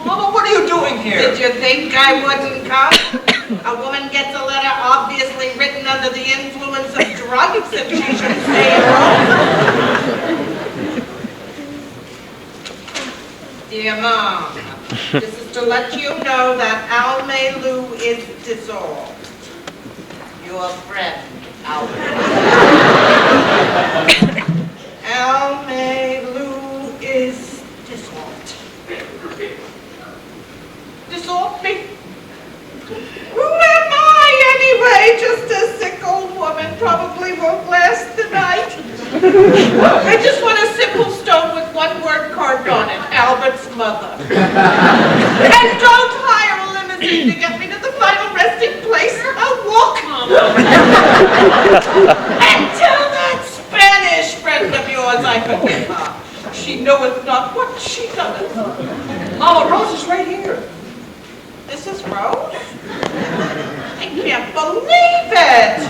B: Mama, what are you doing here?
F: Did you think I wouldn't come? A woman gets a letter obviously written under the influence of drugs and she should stay at home. Dear Mom, this is to let you know that Almeida is dissolved. Your friend, Alvarez. Almeida is dissolved. Dissolved me? Who am I anyway? Just a sick old woman, probably won't last the night. I just want a simple stone with one word carved on it, Albert's mother. And don't hire a limousine to get me to the final resting place. I'll walk, Mama. And tell that Spanish friend of yours I forgive her. She knoweth not what she doeth.
B: Mama, Rose is right here.
F: This is Rose? I can't believe it!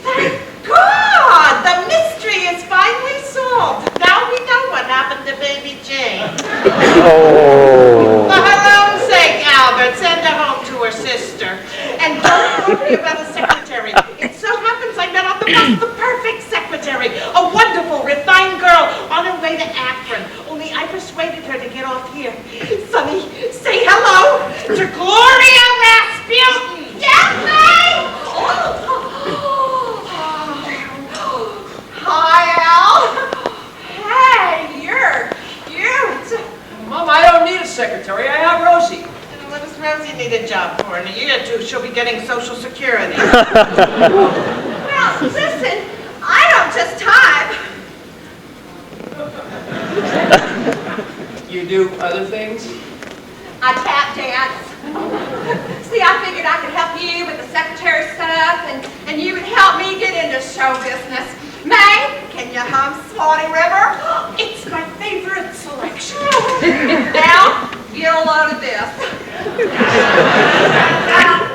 F: Thank God! The mystery is finally solved. Now we know what happened to baby Jayne.
K: Oh.
F: For her own sake, Albert, send her home to her sister. And don't worry about a secretary. It so happens I met on the bus the perfect secretary. A wonderful, refined girl on her way to Akron. Only I persuaded her to get off here. Sonny, say hello to Gloria Rasputin. Daphne! Hi, Al. Hey, you're cute.
B: Mom, I don't need a secretary. I have Rosie.
F: And what does Rosie need a job for? In a year or two, she'll be getting Social Security.
C: Well, listen, I don't just time.
B: You do other things?
C: I tap dance. See, I figured I could help you with the secretary stuff, and you would help me get into show business. May, can you hum Swanee River? It's my favorite selection. Now, get a load of this. Pow!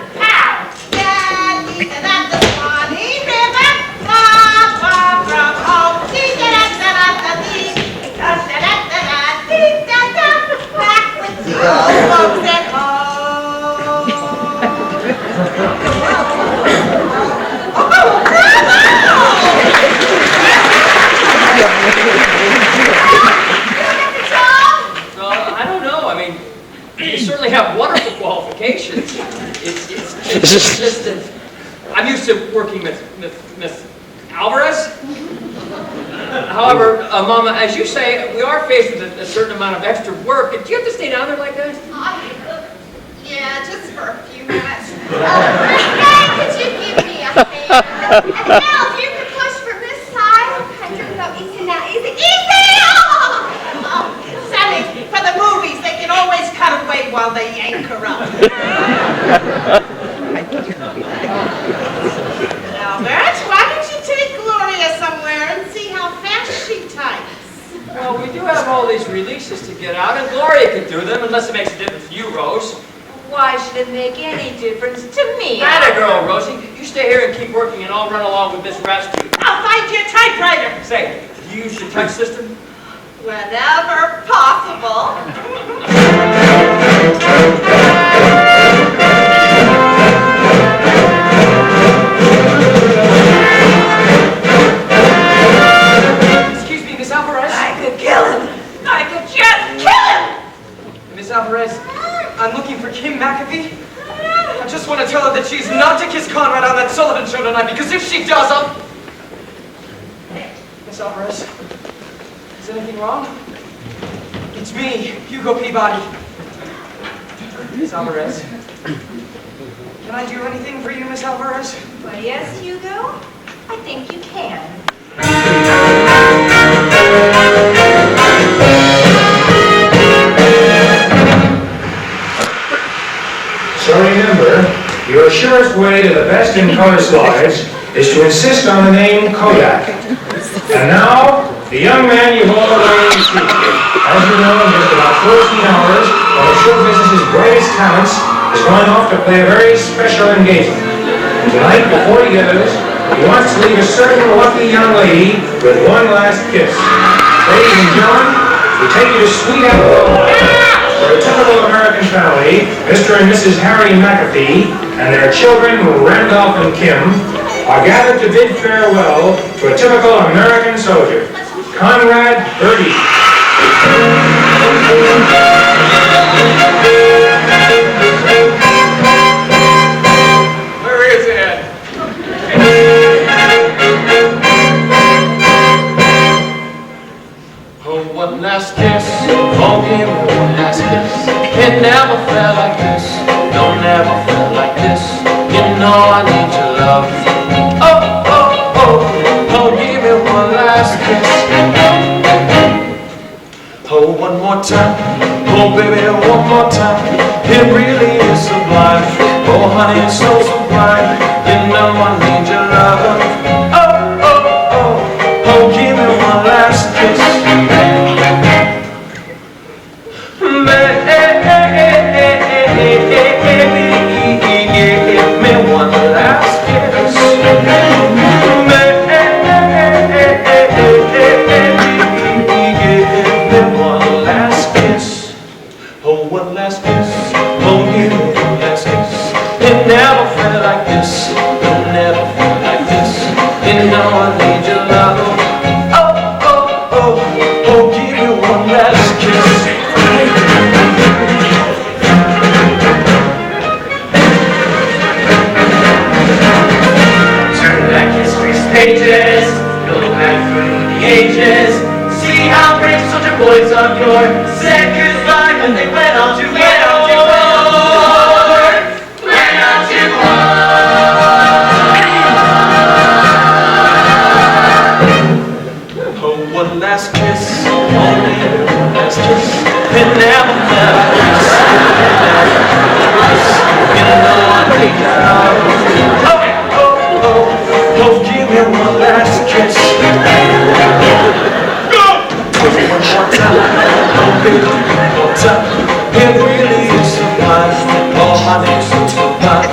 C: Daddy, that's the Swanee River. Far, far from home. Dee-da-da-da-da-da-dee. Da-da-da-da-da-dee-da-da. Back with the old folks at home.
B: I don't know. I mean, you certainly have wonderful qualifications. It's just that I'm used to working with Miss Alvarez. However, Mama, as you say, we are faced with a certain amount of extra work. Do you have to stay down there like that?
C: Yeah, just for a few minutes. Hey, could you give me a hand? And now, if you could push from this side. And you go easy now, easy, easy!
F: Oh, Sally, for the movies, they can always cut away while they yank her up. Albert, why don't you take Gloria somewhere and see how fast she types?
B: Well, we do have all these releases to get out, and Gloria can do them, unless it makes a difference to you, Rose.
C: Why should it make any difference to me?
B: Atta girl, Rosie. You stay here and keep working, and I'll run along with Miss Rasputin.
F: I'll find you a typewriter.
B: Say, do you use your touch system?
C: Whenever possible.
B: Excuse me, I'm looking for Kim MacAfee. I just want to tell her that she's not to kiss Conrad on that Sullivan show tonight, because if she does, I'll... Miss Alvarez, is anything wrong? It's me, Hugo Peabody. Miss Alvarez. Can I do anything for you, Miss Alvarez?
C: Well, yes, Hugo, I think you can.
L: So remember, your surest way to the best in color slides is to insist on the name Kodak. And now, the young man you've all already seen. As you know, in just about 14 hours, one of show business's brightest talents is going off to play a very special engagement. And tonight, before he goes, he wants to leave a certain lucky young lady with one last kiss. Ladies and gentlemen, we take you to Sweet Avallone, where a typical American family, Mr. and Mrs. Harry MacAfee, and their children, Randolph and Kim, are gathered to bid farewell to a typical American soldier, Conrad Birdie.
G: Where is it?
J: Oh, one last kiss, oh, give me one last kiss. It never felt like this, no, never felt like this. You know I need your love. Oh, oh, oh, oh, give me one last kiss. Oh, one more time, oh baby, one more time. It really is sublime, oh honey, it's so sublime. You know I need your love. Oh, oh, oh, oh, give me one last kiss. Never felt like this, no, never felt like this. You know I need your love. Oh, oh, oh, oh, give me one last kiss. Turn back history's pages, go back through the ages. See how brave soldier boys of yore said goodbye when they went on to war. One last kiss, only one last kiss. It never felt like this. You know I need your love. Oh, oh, oh, oh, give me one last kiss. Go! One more time, oh baby, one more time. It really is sublime. Oh honey, so sublime.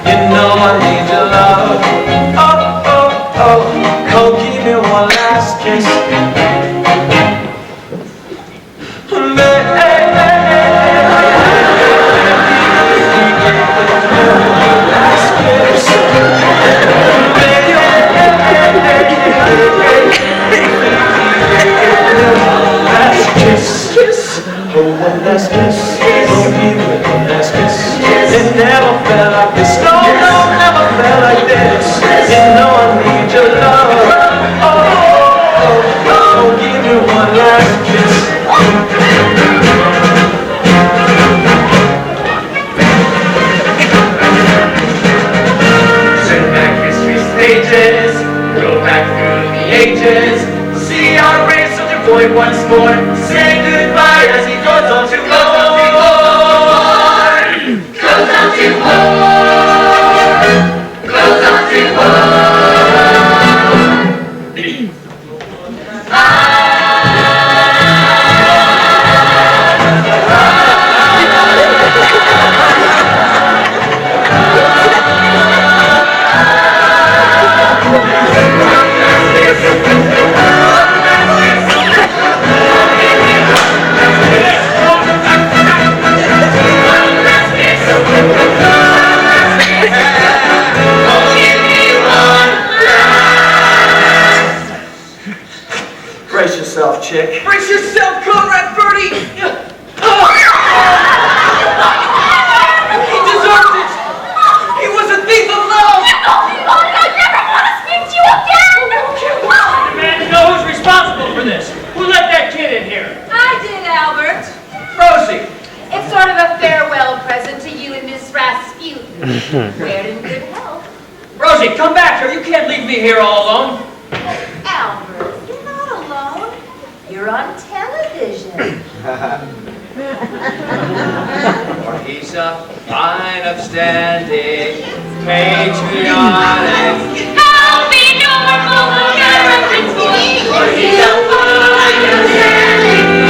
J: You know I need your love. Oh, oh, oh, oh, give me one last kiss. One last kiss, oh give me one last kiss. It never felt like this, no, no, never felt like this. You know I need your love. Oh, oh, oh, oh, give me one last kiss. Turn back history's pages, go back through the ages. See our brave soldier boy once more say goodbye as he goes on to war. Goes on to war. Goes on to war. Brace yourself, chick.
B: Brace yourself, Conrad Birdie!
I: let you in here?
C: I did, Albert.
I: Rosie.
C: It's sort of a farewell present to you and Miss Rasputin. We're in good health.
I: Rosie, come back here. You can't leave me here all alone.
C: Albert, you're not alone. You're on television.
B: He's a fine, upstanding, patriotic.
E: I'll be normal, American boy.
B: He's a fine, upstanding,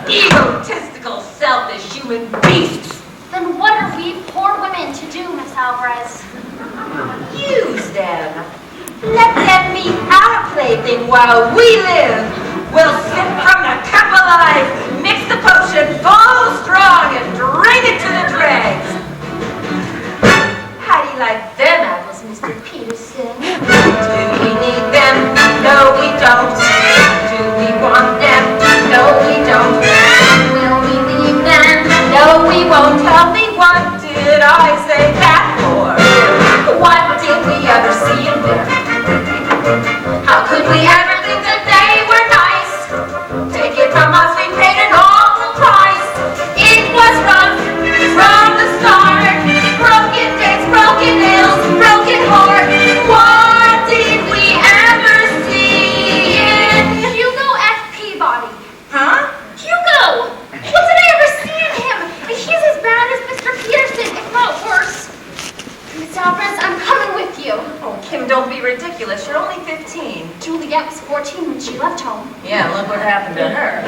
C: egotistical, selfish human beasts.
E: Then what are we poor women to do, Miss Alvarez?
C: Use them. Let them be our plaything while we live. We'll sip from the cup of life, mix the potion full strong, and drain it to the dregs. How do you like them apples, Mr. Peterson? Do we need them? No, we don't.
E: 14 when she left home.
C: Yeah, look what happened to her.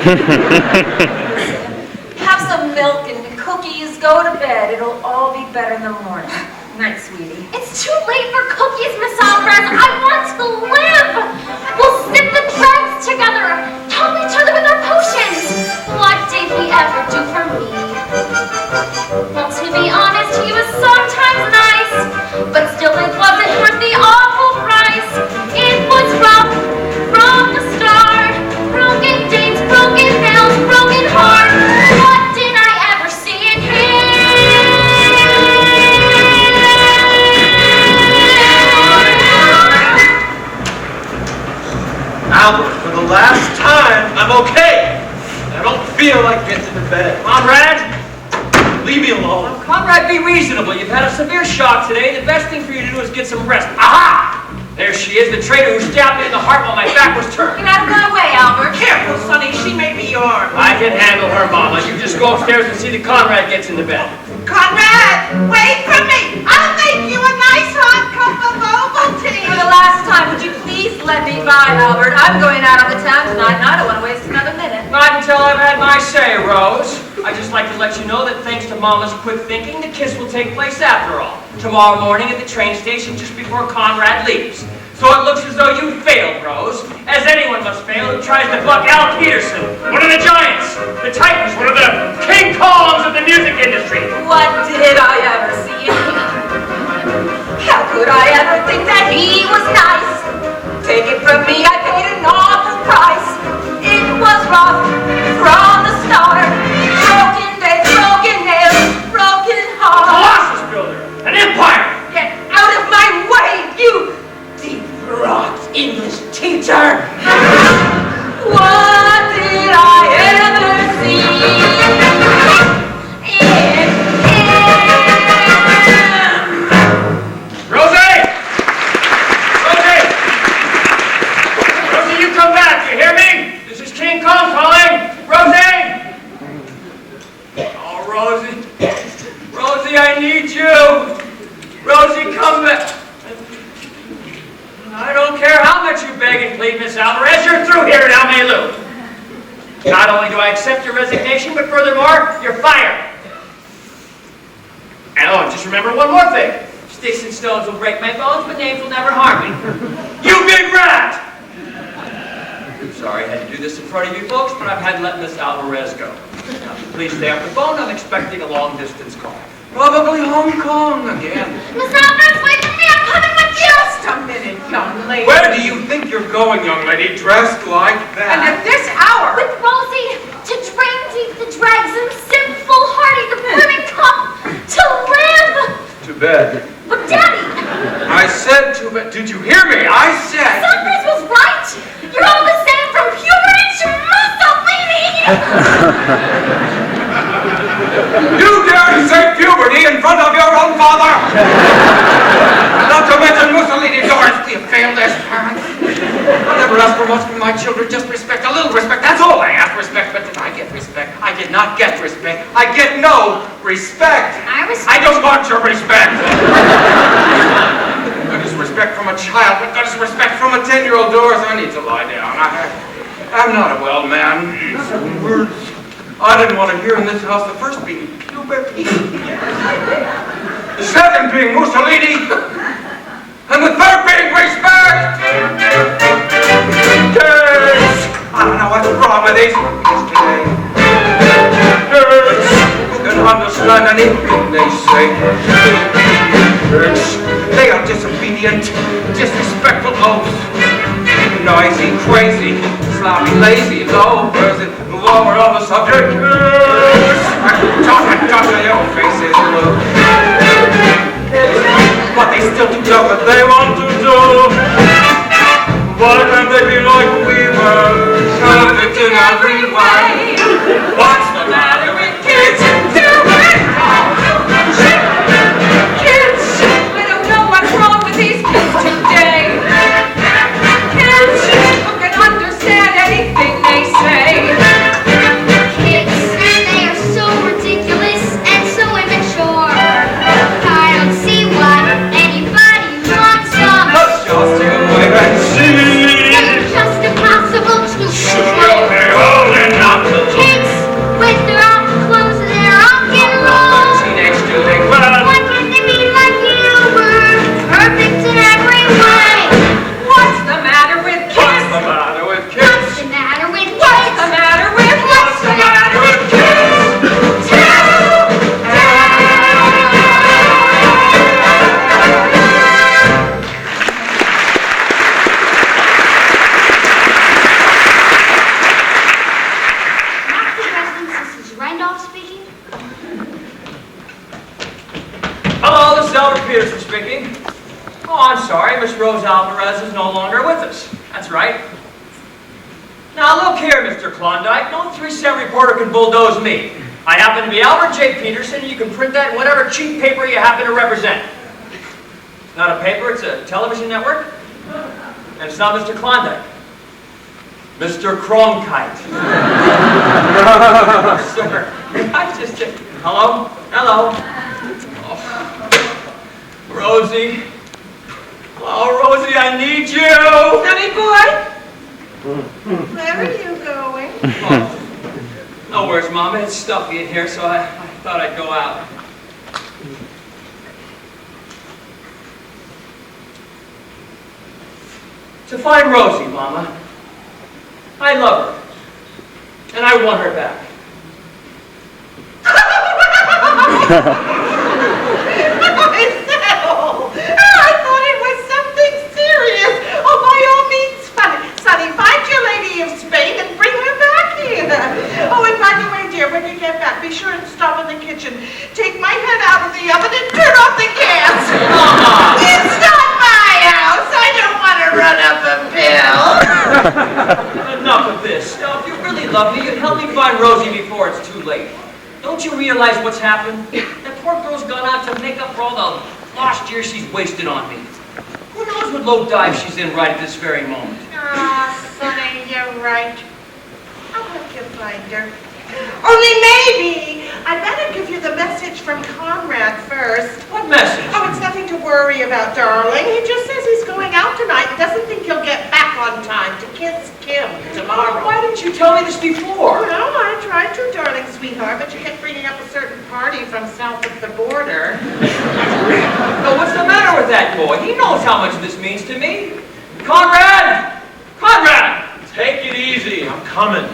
C: Have some milk and cookies, go to bed. It'll all be better in the morning. Night, sweetie.
E: It's too late for cookies, Miss Alvarez. I want to live. We'll sip the dregs together, help each other with our potions. What did he ever do for me? Well, to be honest, he was sometimes nice, but still it wasn't worth the awful price. It was rough from the start. Broken dates, broken nails, broken heart. What did I ever see in him?
H: Albert, for the last time, I'm okay. I don't feel like getting to bed.
B: Conrad?
H: Leave me alone.
B: Conrad, be reasonable. You've had a severe shock today. The best thing for you to do is get some rest. Aha! There she is, the traitor who stabbed me in the heart while my back was turned.
C: Get out of my way, Albert.
F: Careful, Sonny, she may be yours.
B: I can handle her, Mama. You just go upstairs and see that Conrad gets into bed.
F: Conrad, wait for me. I'll make you a nice hot cup of Ovaltine.
C: For the last time, would you please let me by, Albert? I'm going out on the town tonight, and I don't want to waste another minute.
B: Not until I've had my say, Rose. I'd just like to let you know that thanks to Mama's quick thinking, the kiss will take place after all. Tomorrow morning at the train station just before Conrad leaves. So it looks as though you failed, Rose, as anyone must fail who tries to buck Al Peterson, one of the giants, the titans, one of the King Kongs of the music industry.
C: What did I ever see in him? How could I ever think that he was nice? Take it from me, I paid an awful price. It was rough from the start. Broken days, broken nails, broken heart.
B: Colossus builder, an empire.
C: Get out of my way, you deep-rot English teacher. What did I ever see in him?
B: Rosie! Rosie! Rosie, you come back, you hear me? This is King Kong calling. Rosie! Oh, Rosie. Rosie, I need you. Rosie, come back. I don't care how much you beg and plead, Miss Alvarez, you're through here at Almaloo. Not only do I accept your resignation, but furthermore, you're fired. And oh, just remember one more thing. Sticks and stones will break my bones, but names will never harm me. You big rat! I'm sorry I had to do this in front of you folks, but I've had to let Miss Alvarez go. Now, please stay off the phone. I'm expecting a long-distance call.
G: Probably Hong Kong again.
E: Miss Alvarez, wait for me. I'm coming with you.
F: Just a minute, young lady.
G: Where do you think you're going, young lady, dressed like
F: And
G: that?
F: at this hour.
E: With Rosie to drain deep the dregs and sip full-hearty the brimming cup to live.
G: To bed.
E: But Daddy,
G: I said to bed. Did you hear me? I said.
E: Sunrise was right. You're all the same from Peabody to Mussolini.
G: You dare to say puberty in front of your own father? Not to mention Mussolini, Doris, the failed as parents. I never ask for much from my children, just respect, a little respect. That's all I ask, respect. But did I get respect? I did not get respect. I get no respect. I don't want your respect. Good as respect from a child, but good as respect from a 10-year-old Doris. I need to lie down. I'm not a well man. 7 words I didn't want to hear in this house. The first being puberty, the second being Mussolini, and the third being respect. Yes. I don't know what's wrong with these kids today. Yes. Who can understand anything they say? Yes. They are disobedient, disrespectful oafs. Noisy, crazy, sloppy, lazy, low person, lower of the subject. Don't your faces blue. But they still do what they want to do. Why can't they be like we were? Perfect in every way. What's the matter with kids?
C: Kids! I don't know what's wrong with these kids today. Kids who can understand anything they say.
E: Kids, they are so ridiculous and so immature. I don't see why anybody wants
B: Miss Rose Alvarez is no longer with us. That's right. Now look here, Mr. Klondike. No 3-cent reporter can bulldoze me. I happen to be Albert J. Peterson, and you can print that in whatever cheap paper you happen to represent. It's not a paper, it's a television network. And it's not Mr. Klondike. Mr. Cronkite. Sir, I just... Hello? Hello? Oh. Rosie. Oh, Rosie, I need you!
F: Sonny boy? Where are you going?
B: Oh. No worries, Mama. It's stuffy in here, so I thought I'd go out. To find Rosie, Mama. I love her. And I want her back.
F: I thought it was something serious. Oh, by all means, Sonny, find your lady of Spain and bring her back here. Oh, and by the way, dear, when you get back, be sure and stop in the kitchen. Take my head out of the oven and turn off the gas. It's not my house. I don't want to run up a bill.
B: Enough of this. Now, if you really love me, you'd help me find Rosie before it's too late. Don't you realize what's happened? That poor girl's gone out to make up for all the lost years she's wasted on me. Who knows what low dive she's in right at this very moment?
F: Ah, Sonny, you're right. I'll help you find her. Only maybe I better give you the message from Conrad first.
B: What message?
F: Oh, it's nothing to worry about, darling. He just says he's going out tonight and doesn't think he'll get back on time to kiss Kim tomorrow.
B: Why didn't you tell me this before?
F: Well, I tried to, darling sweetheart, but you kept bringing up a certain party from south of the border.
B: No, what's the matter with that boy? He knows how much this means to me. Conrad! Conrad!
H: Take it easy. I'm coming.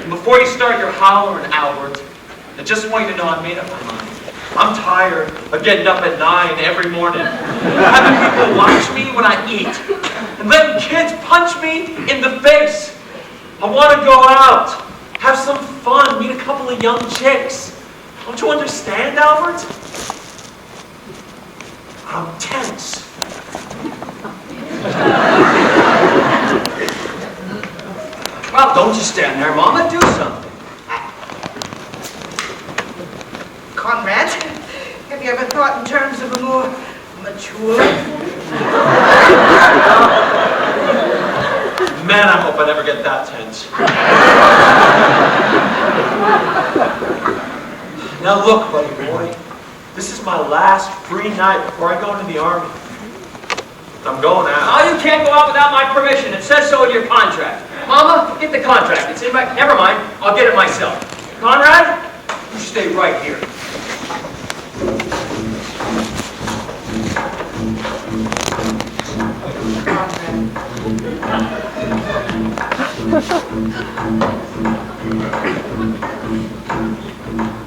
H: Before you start your hollering, Albert, I just want you to know I made up my mind. I'm tired of getting up at 9 every morning, having people watch me when I eat, and letting kids punch me in the face. I want to go out, have some fun, meet a couple of young chicks. Don't you understand, Albert? I'm tense.
B: Well, don't just stand there, Mama. Do something.
F: Conrad, have you ever thought in terms of a more mature?
H: Man, I hope I never get that tense. Now look, buddy boy. This is my last free night before I go into the Army. I'm going out.
B: Oh, you can't go out without my permission. It says so in your contract. Mama, get the contract. It's in my... Never mind. I'll get it myself. Conrad, you stay right here.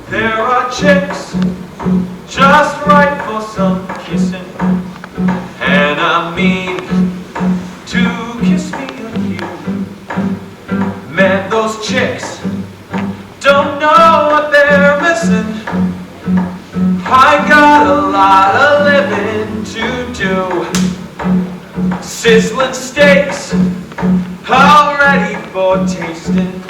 H: There are chicks just right for some kissing, and I mean to kiss me on you. Man, those chicks don't know what they're missing. I got a lot of living to do. Sizzling steaks all ready for tasting,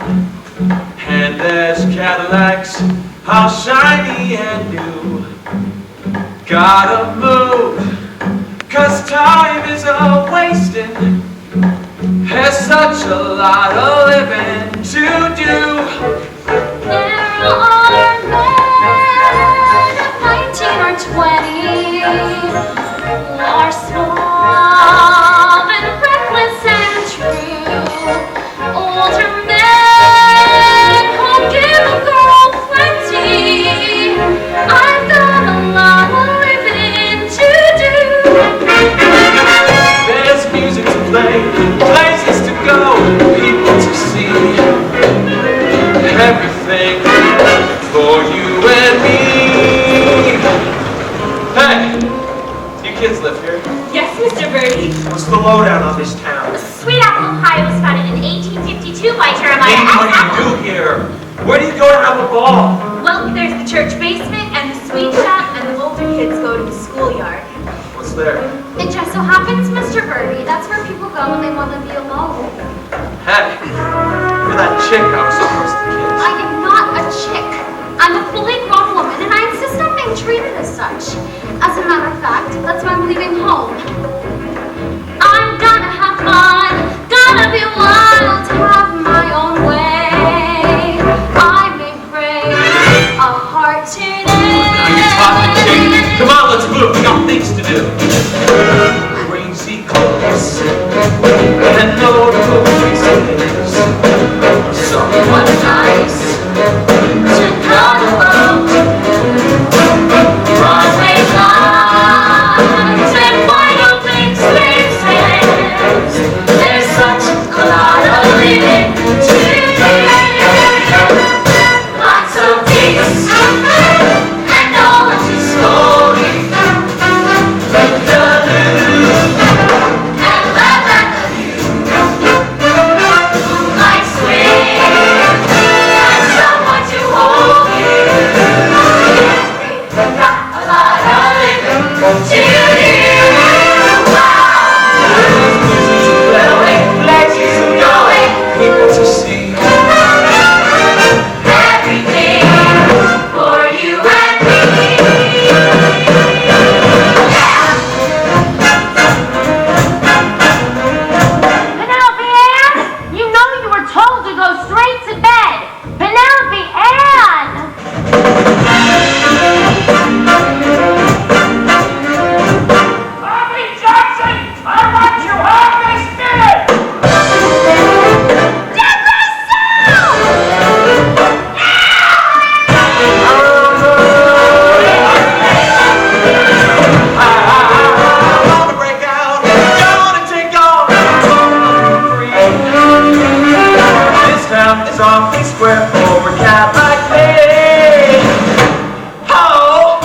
H: and there's Cadillacs all shiny and new. Gotta move, 'cause time is a-wasting. There's such a lot of living to do.
E: There are men of 19 or 20 who are suave and reckless and true. Older men who give a girl plenty. I've got a lot of living to do.
H: There's music to play, places to go, people to see. Everything for you and me. Hey, you kids live here?
C: Yes, Mr. Birdie.
H: What's the lowdown on this town?
C: Sweet apple pie was founded in 1852 by Jeremiah
H: Hey, what
C: S.
H: do you do here? Where do you go to have a ball?
C: Well, there's the church basement and the sweet shop, and the older kids go to the schoolyard.
H: What's What's there?
E: It just so happens, Mr. Birdie, that's where people go when they want to be alone.
H: Hey, you're that chick I was supposed to kiss.
E: I am not a chick. I'm a fully grown woman, and I insist on being treated as such. As a matter of fact, that's why I'm leaving home. I'm gonna have fun, gonna be wild, have my own way. I may break a heart today.
H: Come on, let's move. We got things to do. Crazy clothes and notable faces.
E: Someone nice to come about. Broadway lines and wide open spaces. There's such a lot of living to do. Lots of dates and all of his stories. And laugh at the view. Moonlight swing and someone to hold you. Got a lot of living to do. Blowing, places going,
J: People to see.
E: everything for you and me. Penelope Ann, you know you were told to go straight to bed. Penelope Ann!
I: Bobby Jackson, I want you half this minute!
D: I wanna break out, don't wanna take on.
H: This town is awfully square for a cat like me.
D: Oh!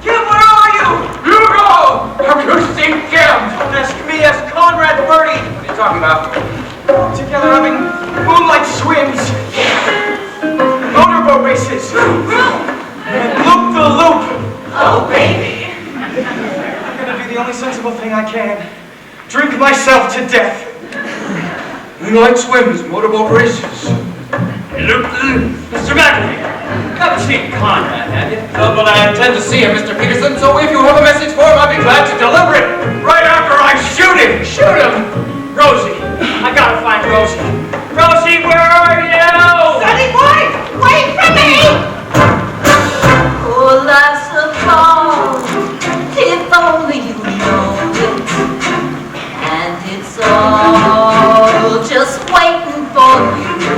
D: Kim, where are you?
G: Hugo! Have you seen Kim?
D: That's me, that's Conrad, Birdie.
G: What are you talking about?
D: Together having moonlight swims, motorboat races, and loop-the-loop.
E: Oh, baby.
D: I'm gonna do the only sensible thing I can. Drink myself to death.
G: Moonlight swims, motorboat races.
H: Mr. MacAfee, haven't seen Conrad, have you?
G: No, but I intend to see him, Mr. Peterson, so if you have a message for him, I'd be glad to deliver it. Right after I shoot him!
I: Shoot him! Rosie, I gotta find Rosie. Rosie, where are you?
F: Sonny boy, wait for me!
C: Oh, life's a song, if only you know it. And it's all just waiting for you.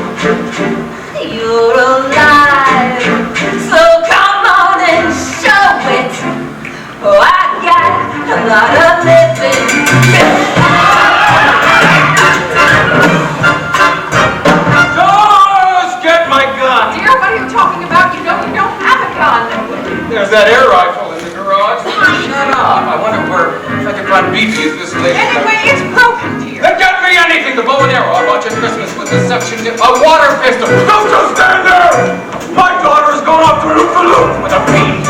C: You're alive, so come on and show it. Oh, I got a lot of living
G: not BBs this late.
F: Anyway, it's broken, dear.
G: Then get me anything, the bow and arrow. I bought you Christmas with the suction tip, a water pistol. Don't just stand there! My daughter's gone off to loop-a-loop with a fiend.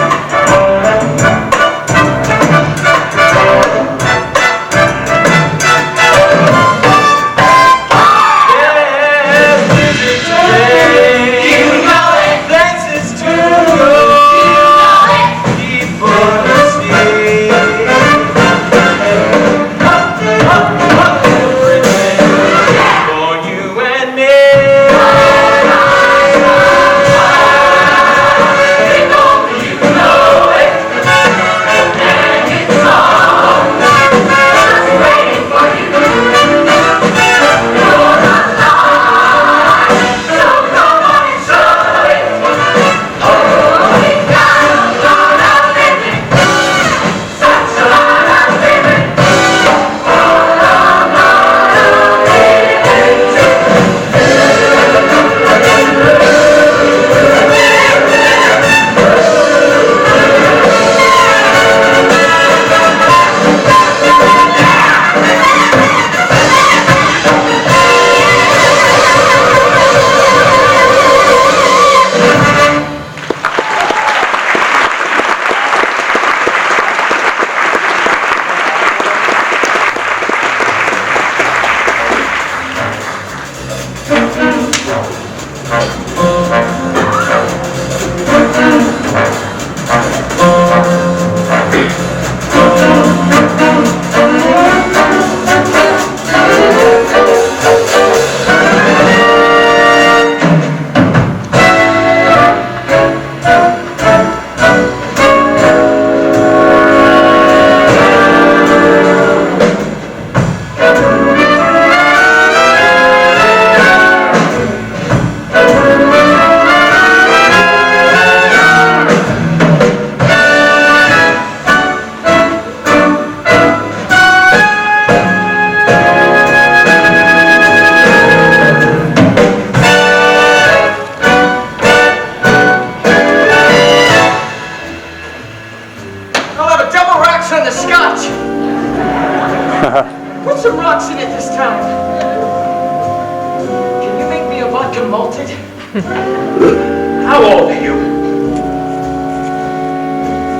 I: How old are you?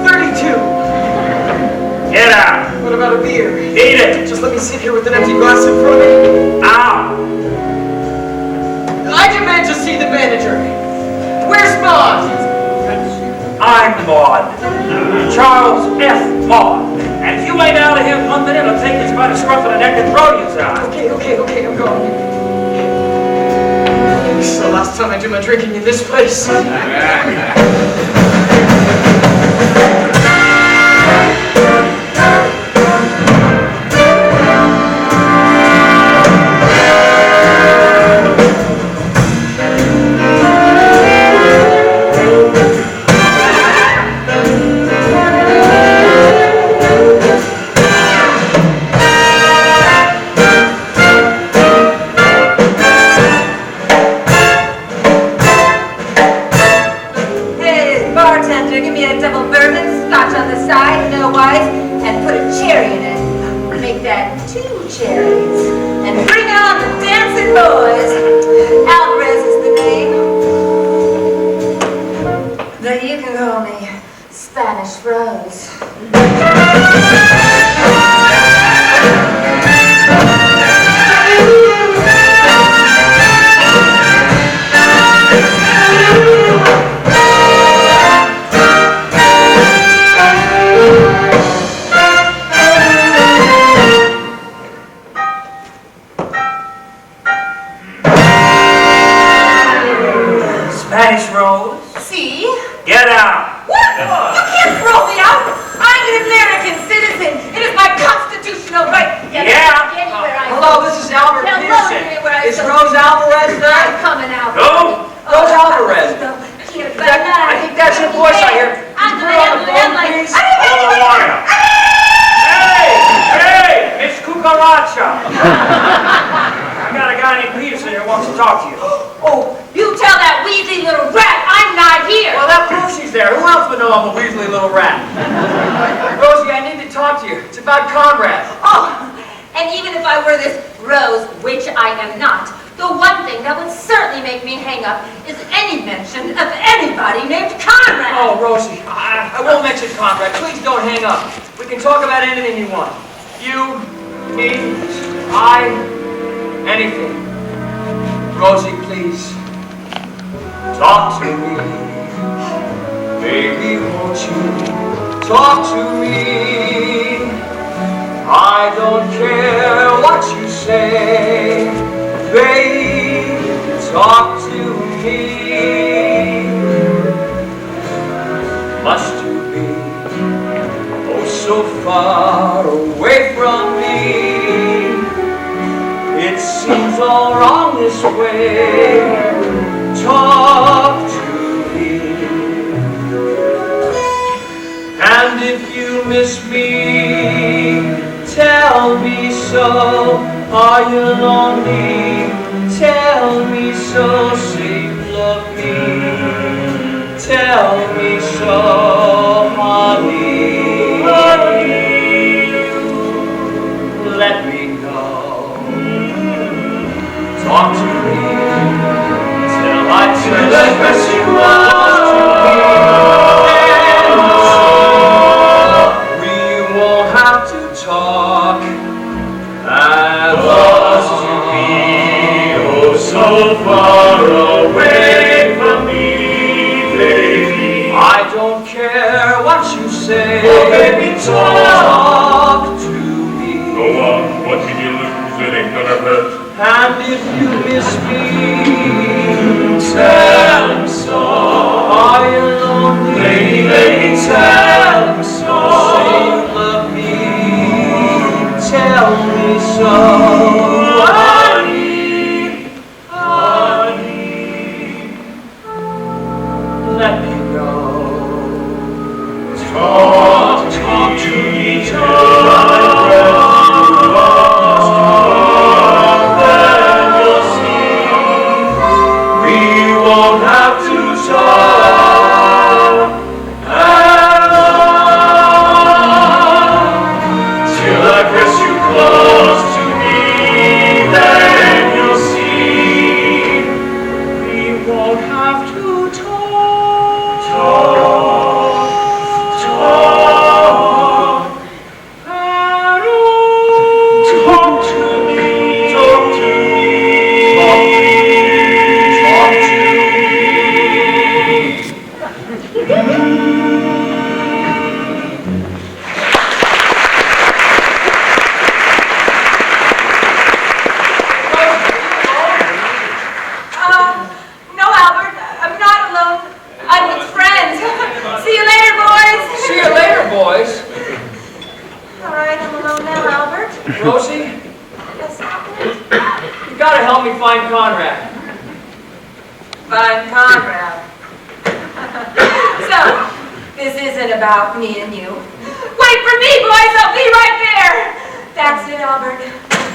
B: 32.
I: Get out.
B: What about a beer?
I: Eat it.
B: Just let me sit here with an empty glass in front of me.
I: Ow.
B: I demand to see the manager. Where's Maud?
I: I'm Maud. Charles F. Maud. And if you ain't out of here in 1 minute, I'll take this by the scruff of the neck and throw you out.
B: Okay, I'm going. This is the last time I do my drinking in this place.
C: Is Rose Alvarez there? I'm coming out.
B: No? Rose Alvarez. I think that's your voice I hear.
C: I'm on the phone, please.
I: Hold the water. Hey, Miss Cucaracha. I got a guy named Peterson here who wants to talk to you.
C: Oh, you tell that wheezy little rat I'm I'm not here.
B: Well, that Rosie's there. Who else would know I'm a weaselly little rat? Rosie, I need to talk to you. It's about Conrad.
C: Oh, and even if I were this Rose, which I am not, the one thing that would certainly make me hang up is any mention of anybody named Conrad.
B: Oh, Rosie, I won't mention Conrad. Please don't hang up. We can talk about anything you want. You, me, I, anything. Rosie, please. Talk to me. Baby, won't you talk to me? I don't care what you say. Baby, talk to me. Must you be oh so far away from me? It seems all wrong this way. Talk to me. And if you miss me, tell me so. Are you lonely? Tell me so. Say you love me. Tell me so, honey. Let me know. Talk to me till I press you on. We won't have to talk. I lost to be oh so far away from me, baby. I don't care what you say. Oh, baby, talk to me.
M: Go on, what did you lose? It ain't gonna hurt.
B: And if you miss me, tell me so. Are you lonely? Baby, tell me so. Say you love me. Tell me so. Honey, honey, let me know. Talk to me till I press you on. Then you'll see we won't have to talk at all. Till I press you close to me, then you'll see we won't have to talk at all. Talk to me, talk to me, talk to me, talk to me.
C: No, Albert, I'm not alone. I'm with friends. See you later, boys.
B: See you later, boys.
C: All right, I'm alone now, Albert.
B: Rosie,
C: Yes, Albert.
B: you gotta help me find Conrad.
C: Find Conrad. So, this isn't about me and you. Wait for me, boys! I'll be right there! That's it, Albert.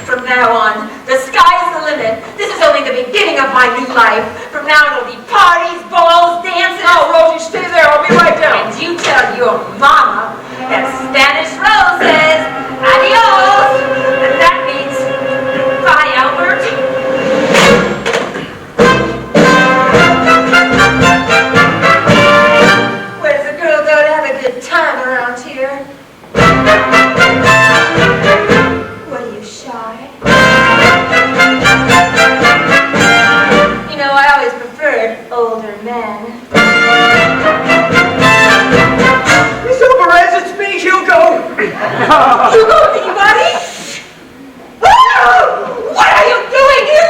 C: From now on, the sky is the limit. This is only the beginning of my new life. From now it'll be parties, balls, dances.
B: No, Rosie, stay there. I'll be right down.
C: And you tell your mama that Spanish Rose says adios. And that means bye, Albert. Where does a girl go to have a good time around here? What are you, shy? You know, I always preferred older men.
B: Miss Alvarez, it's me, Hugo.
C: Hugo, anybody? Oh, what are you doing here?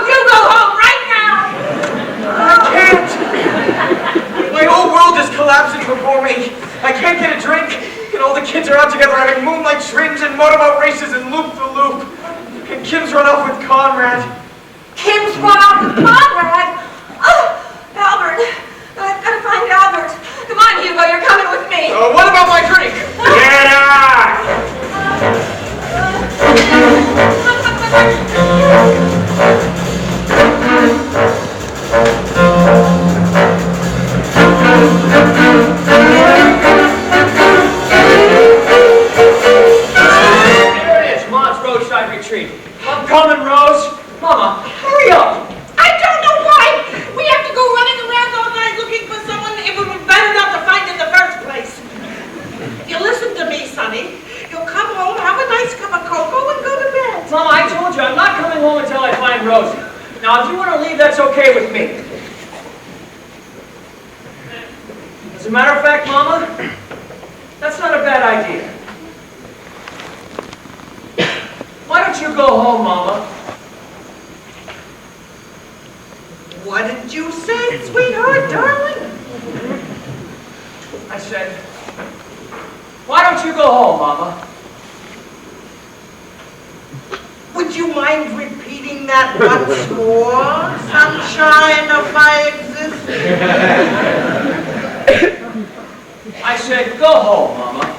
C: Hugo, home right now!
B: I can't. My whole world is collapsing before me. I can't get a drink. And all the kids are out together having moonlight swims and motorboat races and loop-the-loop. And Kim's run off with Conrad.
C: Kim's run off with Conrad? Oh, Albert. I've got to find Albert. Come on, Hugo, you're coming with me.
B: What about my drink?
I: Get out!
B: coming, Rose. Mama, hurry up.
F: I don't know why we have to go running around all night looking for someone it would be better not to find in the first place. You listen to me, Sonny. You'll come home, have a nice cup of cocoa, and go to bed.
B: Mama, I told you I'm not coming home until I find Rosie. Now, if you want to leave, that's okay with me. As a matter of fact, Mama, that's not a bad idea. Why don't you go home, Mama?
F: What did you say, sweetheart, darling?
B: I said, why don't you go home, Mama?
F: Would you mind repeating that once more, sunshine of my existence?
B: I said, go home, Mama.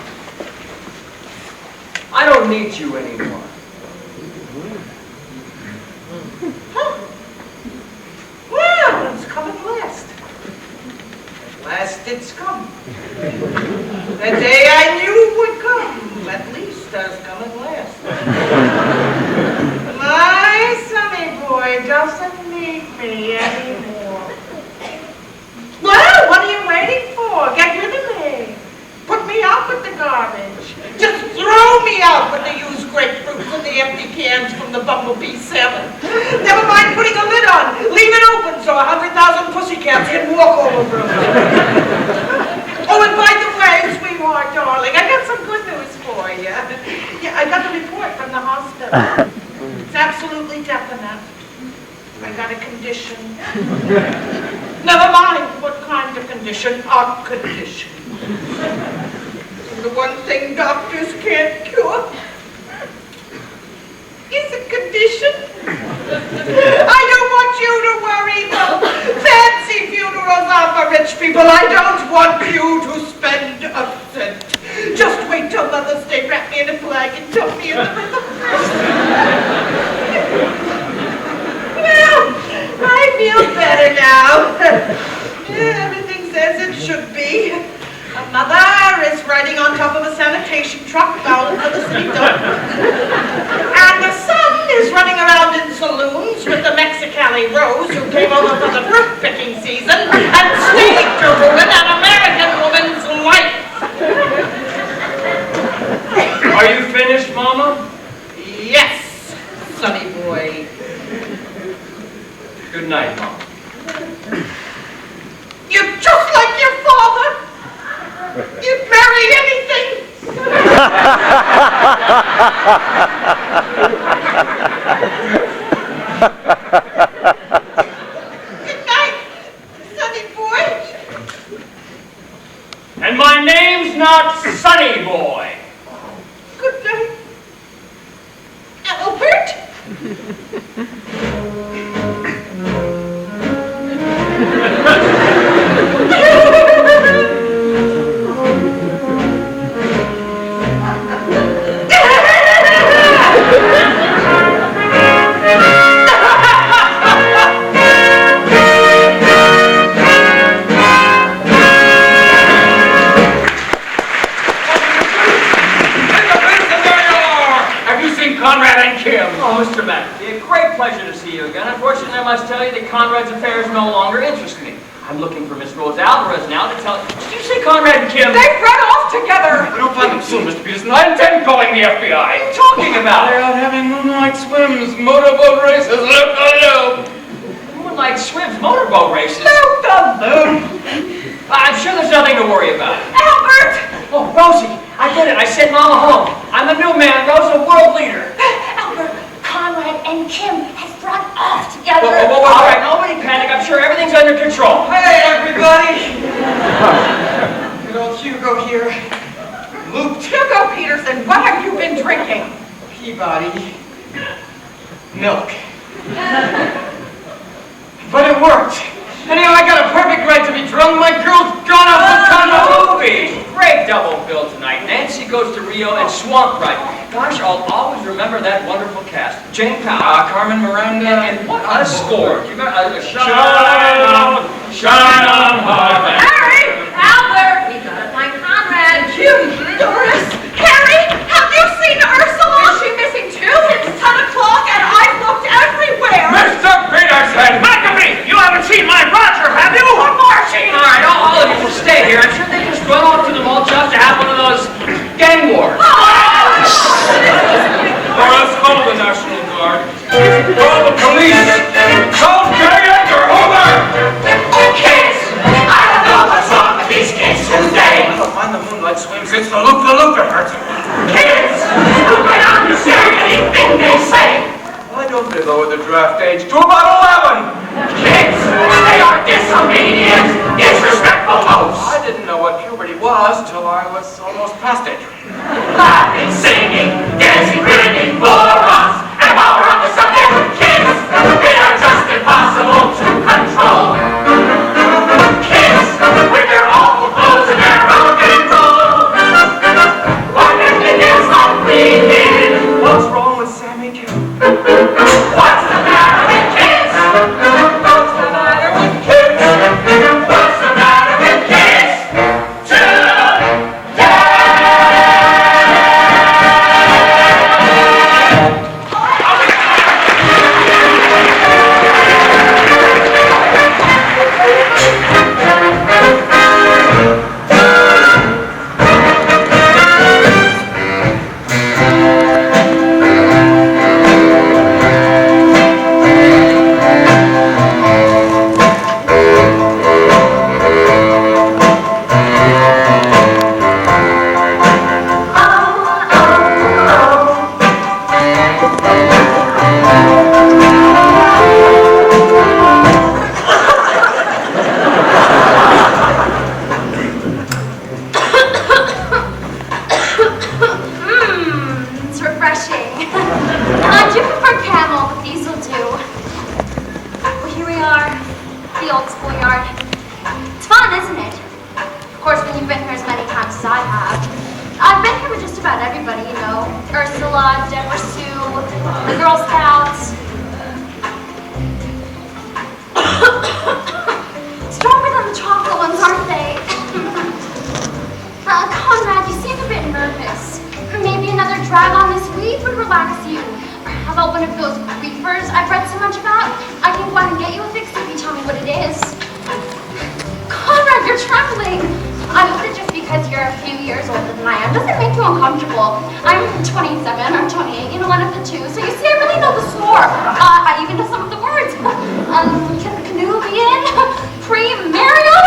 B: I don't need you anymore.
F: Well, it's come at last. At last it's come. The day I knew it would come, at least has come at last. My sonny boy doesn't need me anymore. Well, what are you waiting for? Get rid of me. Put me out with the garbage. Just throw me out with the used grapefruits and the empty cans from the Bumblebee 7. Never mind putting a lid on. Leave it open so 100,000 pussycats can walk all over it. Oh, and by the way, sweetheart, darling, I got some good news for you. Yeah, I got the report from the hospital. It's absolutely definite. I got a condition. Never mind what kind of condition, a condition. The one thing doctors can't cure is a condition. I don't want you to worry, though. Fancy funerals are for rich people. I don't want you to spend a cent. Just wait till Mother's Day, wrap me in a flag and dump me in the river. Well, I feel better now. Everything says it should be. A mother is riding on top of a sanitation truck bound for the city dump. And the son is running around in saloons with the Mexicali Rose who came over for the fruit picking season and stayed to ruin an American woman's life.
B: Are you finished, Mama?
F: Yes, sonny boy.
B: Good night, Mama.
F: You're just like your father. You'd marry anything. Good night, sonny boy.
B: And my name's not Sonny Boy.
F: Good night, Albert.
B: Conrad and Kim. Oh, Mr. MacAfee, a great pleasure to see you again. Unfortunately, I must tell you that Conrad's affairs no longer interest me. I'm looking for Miss Rose Alvarez now to tell... Did you say Conrad and Kim?
F: They've run off together.
G: I don't find them soon, Mr. Peterson. I intend calling the FBI.
B: What are you talking about?
G: They're out having moonlight swims, motorboat races, loop-a-loop.
B: Moonlight swims, motorboat races?
F: Loop-a-loop.
B: I'm sure there's nothing to worry about.
F: Albert!
B: Oh, Rosie, I did it. I sent Mama home. I'm the new man, Rose, a world leader.
E: Albert, Conrad and Kim have run off together.
B: Whoa. All right, nobody panic. I'm sure everything's under control.
F: Hey, everybody! Good old Hugo here. Looped. Hugo Peterson, what have you been drinking? Peabody. Milk. But it worked. Anyhow, I got a perfect right to be drunk. My girl's gone off the ton of
B: movie. Great double bill tonight. Nancy Goes to Rio and Swamp Ride. Gosh, I'll always remember that wonderful cast. Jayne,
G: Carmen Miranda,
B: and what a score. You got shine
G: on, Harvey.
C: Harry! Albert! We gotta find Conrad.
F: Kim, Doris, Harry, have you seen Ursula?
C: Is she missing too?
F: It's 10 o'clock and I've
G: to lower the draft age to about 11.
I: Kids, they are disobedient, disrespectful folks.
G: I didn't know what puberty was till I was almost past it.
I: Laughing, singing, dancing, grinning, morons. And while we're on the subject of kids, they are just impossible to control. Kids, with their awful clothes and their rock and roll. What if the kids are breathing?
G: What's wrong with Sammy Q?
I: What's the matter with kids?
G: What's the matter with kids?
I: What's the matter with kids?
E: It's refreshing. I do prefer camel, but these will do. Well, here we are, the old schoolyard. It's fun, isn't it? Of course, when you've been here as many times as I have. I've been here with just about everybody, you know. Ursula, Deborah Sue, the Girl Scouts. Stronger than the chocolate ones, aren't they? Conrad, you seem a bit nervous. Maybe another drag on this weed would relax you. Or how about one of those reefers I've read so much about? I can go out and get you a fix if you tell me what it is. Conrad, you're trembling. I hope that just because you're a few years older than I am doesn't make you uncomfortable. I'm 27 or 28, you know, one of the two. So you see, I really know the score. I even know some of the words. Can the canoe be in? Pre-Mario?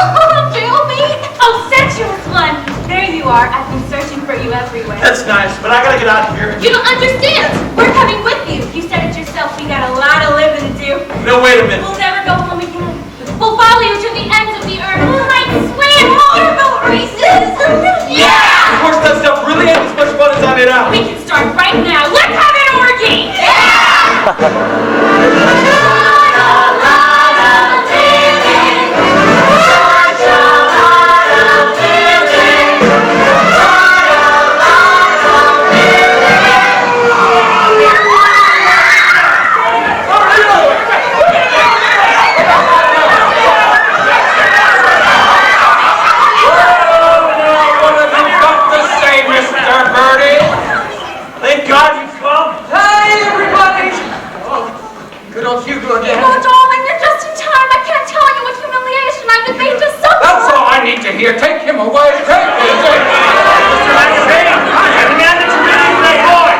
E: Jailbait?
C: Oh, sensuous one! There you are. I've been searching for you everywhere.
H: That's nice, but I gotta get out of here.
C: You don't understand. We're coming with you. You said it yourself. We got a lot of living to do.
H: No, wait a minute.
C: We'll never go home again. We'll follow you to the ends of the earth. We might swim motorboat races. Yeah!
H: Of course, that stuff really ain't as much fun as I made out.
C: We can start right now. Let's have an orgy. Yeah!
G: Birdie!
H: Thank God you come.
G: Hey, everybody! Oh, good old Hugo again.
E: Oh, darling, you're just in time. I can't tell you what humiliation I've been made to suffer.
G: That's all I need to hear. Take him away. Take him.
I: Mr. MacAfee, I command that you release that boy.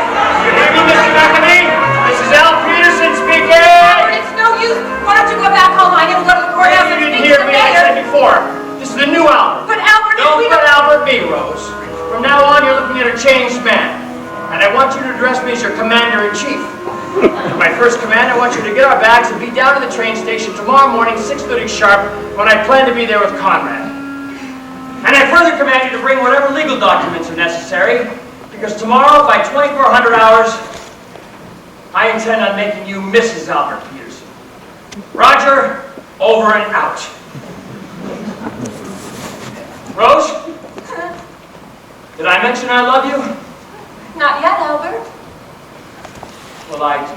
I: You hear me, Mr. MacAfee? This is Al Peterson speaking.
F: Albert, it's no use. Why don't you go back home? I never go to the courthouse
I: You
F: and
I: didn't
F: speak
I: hear
F: to the
I: me. I
F: mayor.
I: said before. This is the new Albert.
F: But Albert, if
I: Don't
F: we
I: put
F: don't...
I: Albert me, Rose. From now on, you're looking at a changed man. And I want you to address me as your commander-in-chief. My first command, I want you to get our bags and be down to the train station tomorrow morning, 6:30 sharp, when I plan to be there with Conrad. And I further command you to bring whatever legal documents are necessary, because tomorrow, by 2400 hours, I intend on making you Mrs. Albert Peterson. Roger, over and out. Rose? Did I mention I love you?
F: Not yet, Albert.
I: Well, I do.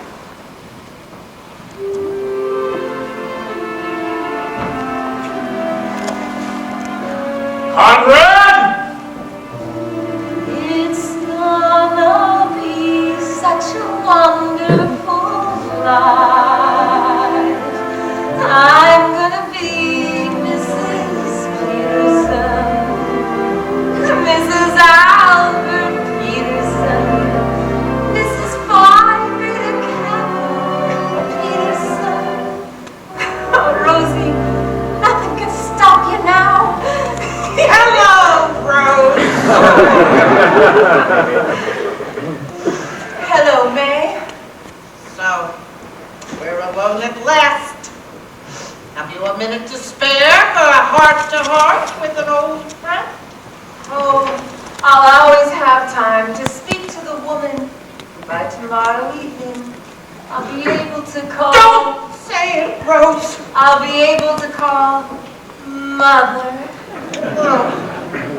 I: Conrad!
C: It's gonna be such a wonderful life. I'm gonna be Mrs. Peterson, Mrs. Albert Peterson, Mrs. Fire Peterson. Oh, Rosie, nothing can stop you now.
F: Hello, Rose. Hello, May. So, Avallone at last. Have you a minute to spare for a heart-to-heart with an old friend?
C: Oh, I'll always have time to speak to the woman. By tomorrow evening, I'll be able to call...
F: Don't say it, Rose.
C: I'll be able to call Mother.
F: Oh,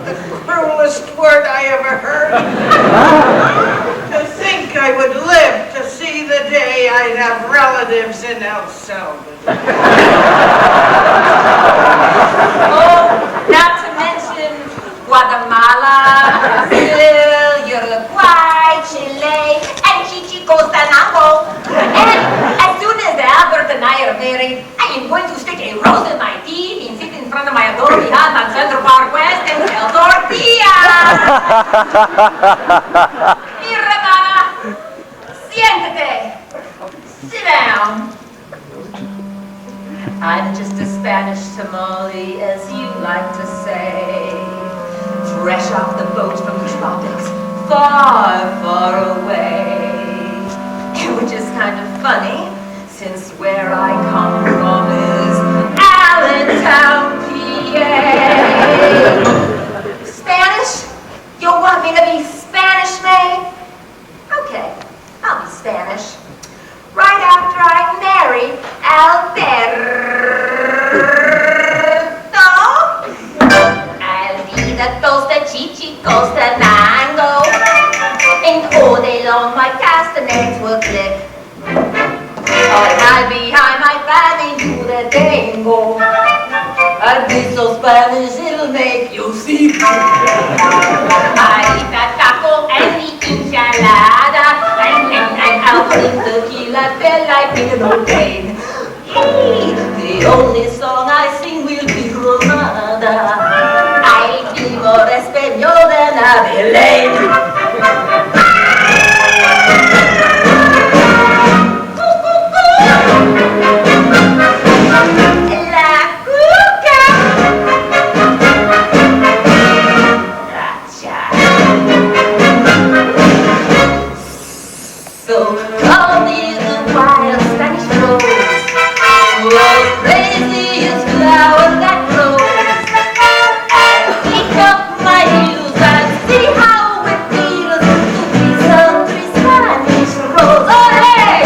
F: the cruelest word I ever heard. To think I would live to see the day I'd have relatives in El Salvador.
C: Oh, not to mention Guatemala, Brazil, Uruguay, Chile, and Chichicostanango. And as soon as Albert and I are married, I am going to stick a rose in my teeth and sit in front of my Adobe house on Central Park West and sell tortillas. Mi hermana, siéntate. Sit down. I'm just a Spanish tamale, as you like to say. Fresh off the boat from the tropics, far, far away. Which is kind of funny, since where I come from is Allentown, PA. Spanish? You want me to be Spanish, May? Okay, I'll be Spanish. Right after I marry Alberto, I'll be the toaster, chichicos, the mango, and all day long my castanets will click. Or I'll be behind my fan into the tango. I'll be so Spanish it'll make you sick. I eat that taco and the enchilada, and I'll drink tequila till I feel no pain. Hey, the only song I sing will be Romada. I feel more Espanol than Avallone. So call me the wild Spanish rose, the craziest flower that grows. I'll kick up my heels and see how it feels to be sultry Spanish rose. Oh hey!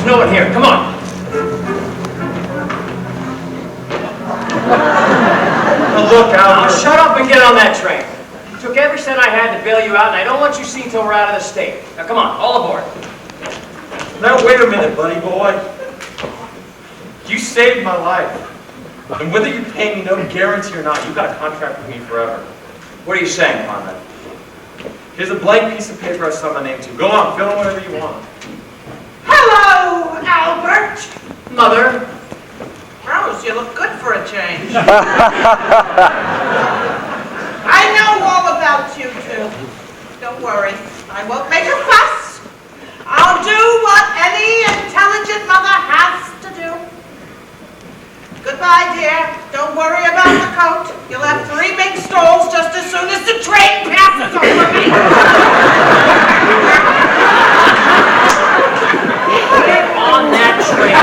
B: There's no one here. Come on.
H: Now look,
B: Now,
H: Albert.
B: shut up and get on that train. Took every cent I had to bail you out, and I don't want you seen till we're out of the state. Now, come on, all aboard.
H: Now wait a minute, buddy boy. You saved my life. And whether you pay me no guarantee or not, you got a contract with me forever.
B: What are you saying, Conrad?
H: Here's a blank piece of paper I signed my name to. Go on, fill in whatever you want.
F: Hello, Albert.
B: Mother.
F: Rose, you look good for a change. I know all about you two. Don't worry, I won't make a fuss. I'll do what any intelligent mother has to do. Goodbye, dear. Don't worry about the coat. You'll have 3 big stalls just as soon as the train passes over me.
B: Get on that train.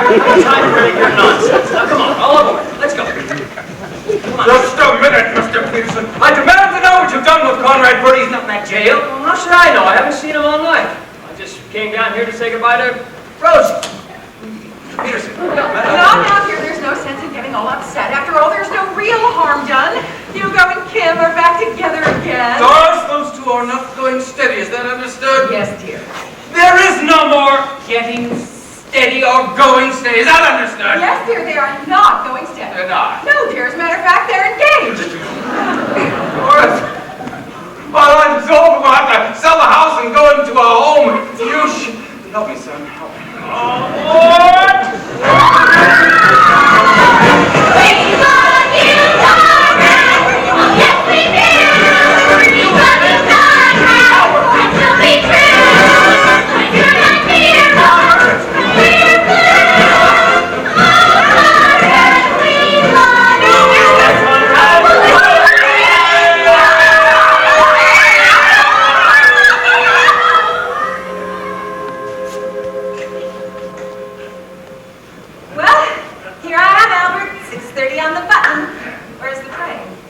B: No time for any of your nonsense. Now, come on, all aboard. Let's go. Come on.
G: Just a minute, Mr. Peterson.
B: I demand to know what you've done with Conrad. Birdie's not in that jail. Well, how should I know? I haven't seen him all night. I just came down here to say goodbye to Rosie. Peterson.
F: No, now, dear, there's no sense in getting all upset. After all, there's no real harm done. Hugo and Kim are back together again.
G: Doris, those two are not going steady. Is that understood?
F: Yes, dear.
G: There is no more getting steady or going steady. Is that understood?
F: Yes, dear, they are not going steady.
G: They're not.
F: No, dear, as a matter of fact, they're engaged.
G: Doris, well, I'm told we'll have to sell the house and go into a home. You should help me, son. Help me.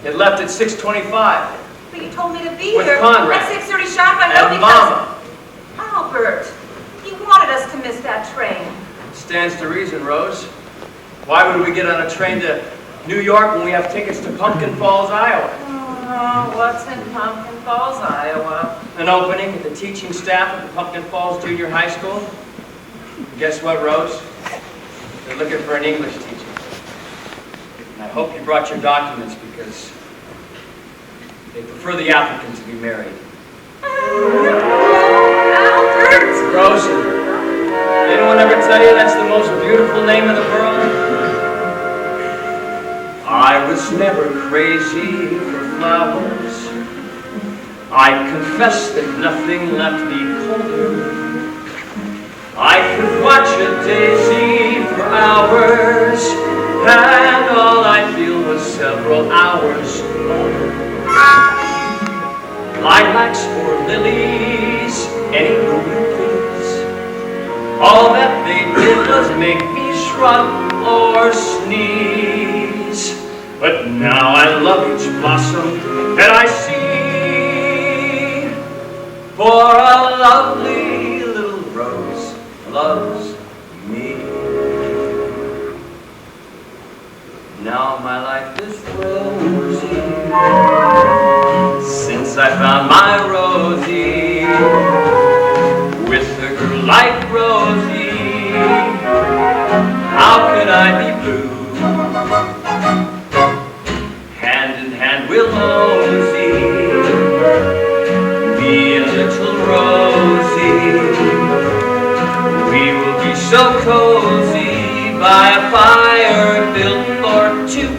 B: It left at 6:25.
F: But you told me to be
B: With
F: here
B: Conrad.
F: at 6:30 sharp. I know
B: And
F: because...
B: Mama.
F: Albert, you wanted us to miss that train.
B: Stands to reason, Rose. Why would we get on a train to New York when we have tickets to Pumpkin Falls, Iowa?
F: Oh, what's in Pumpkin Falls, Iowa?
B: An opening at the teaching staff of the Pumpkin Falls Junior High School. And guess what, Rose? They're looking for an English teacher. And I hope you brought your documents because they prefer the applicant to be married.
F: Albert!
B: Rose, anyone ever tell you that's the most beautiful name in the world? I was never crazy for flowers. I confess that nothing left me colder. I could watch a daisy for hours, and all I feel was several hours older. Lilacs or lilies, any bloom please. All that they did was make me shrug or sneeze. But now I love each blossom that I see, for a lovely little rose loves me. Now my life is rosy, since I found my Rosie. With a girl like Rosie, how could I be blue? Hand in hand we'll mosey, me and little Rosie. We will be so cozy by a fire built for two.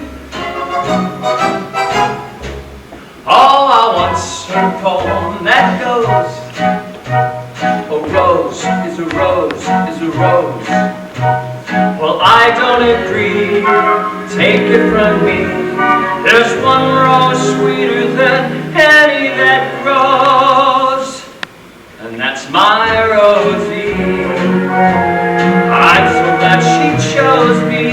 B: Oh, I once heard a poem that goes, a rose is a rose is a rose. Well, I don't agree, take it from me. There's one rose sweeter than any that grows, and that's my Rosie. I'm so glad she chose me.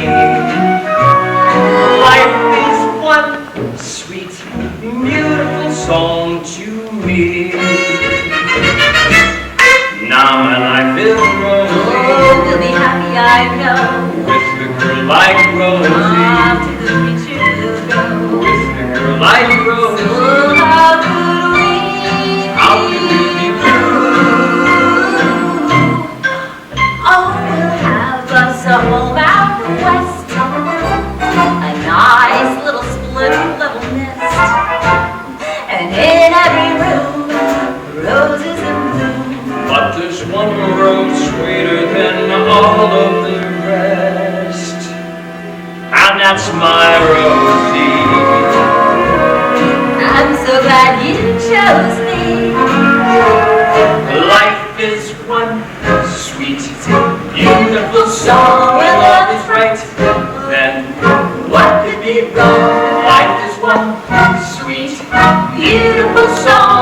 B: Life is one sweet, beautiful song to me. Now my life is rosy,
C: I know.
B: With a girl like Rosie,
C: Off to the preacher we'll go.
B: with a girl like Rosie,
C: Oh, how could we?
B: how could we be blue?
C: Oh, we'll have us a home out west. A nice little split level nest. And in every room, roses in bloom.
B: But there's one rose sweeter than all of the rest, and that's my Rosie.
C: I'm so glad you chose me.
B: Life is one sweet, beautiful song when love is right. Then what could be wrong? Life is one sweet, beautiful song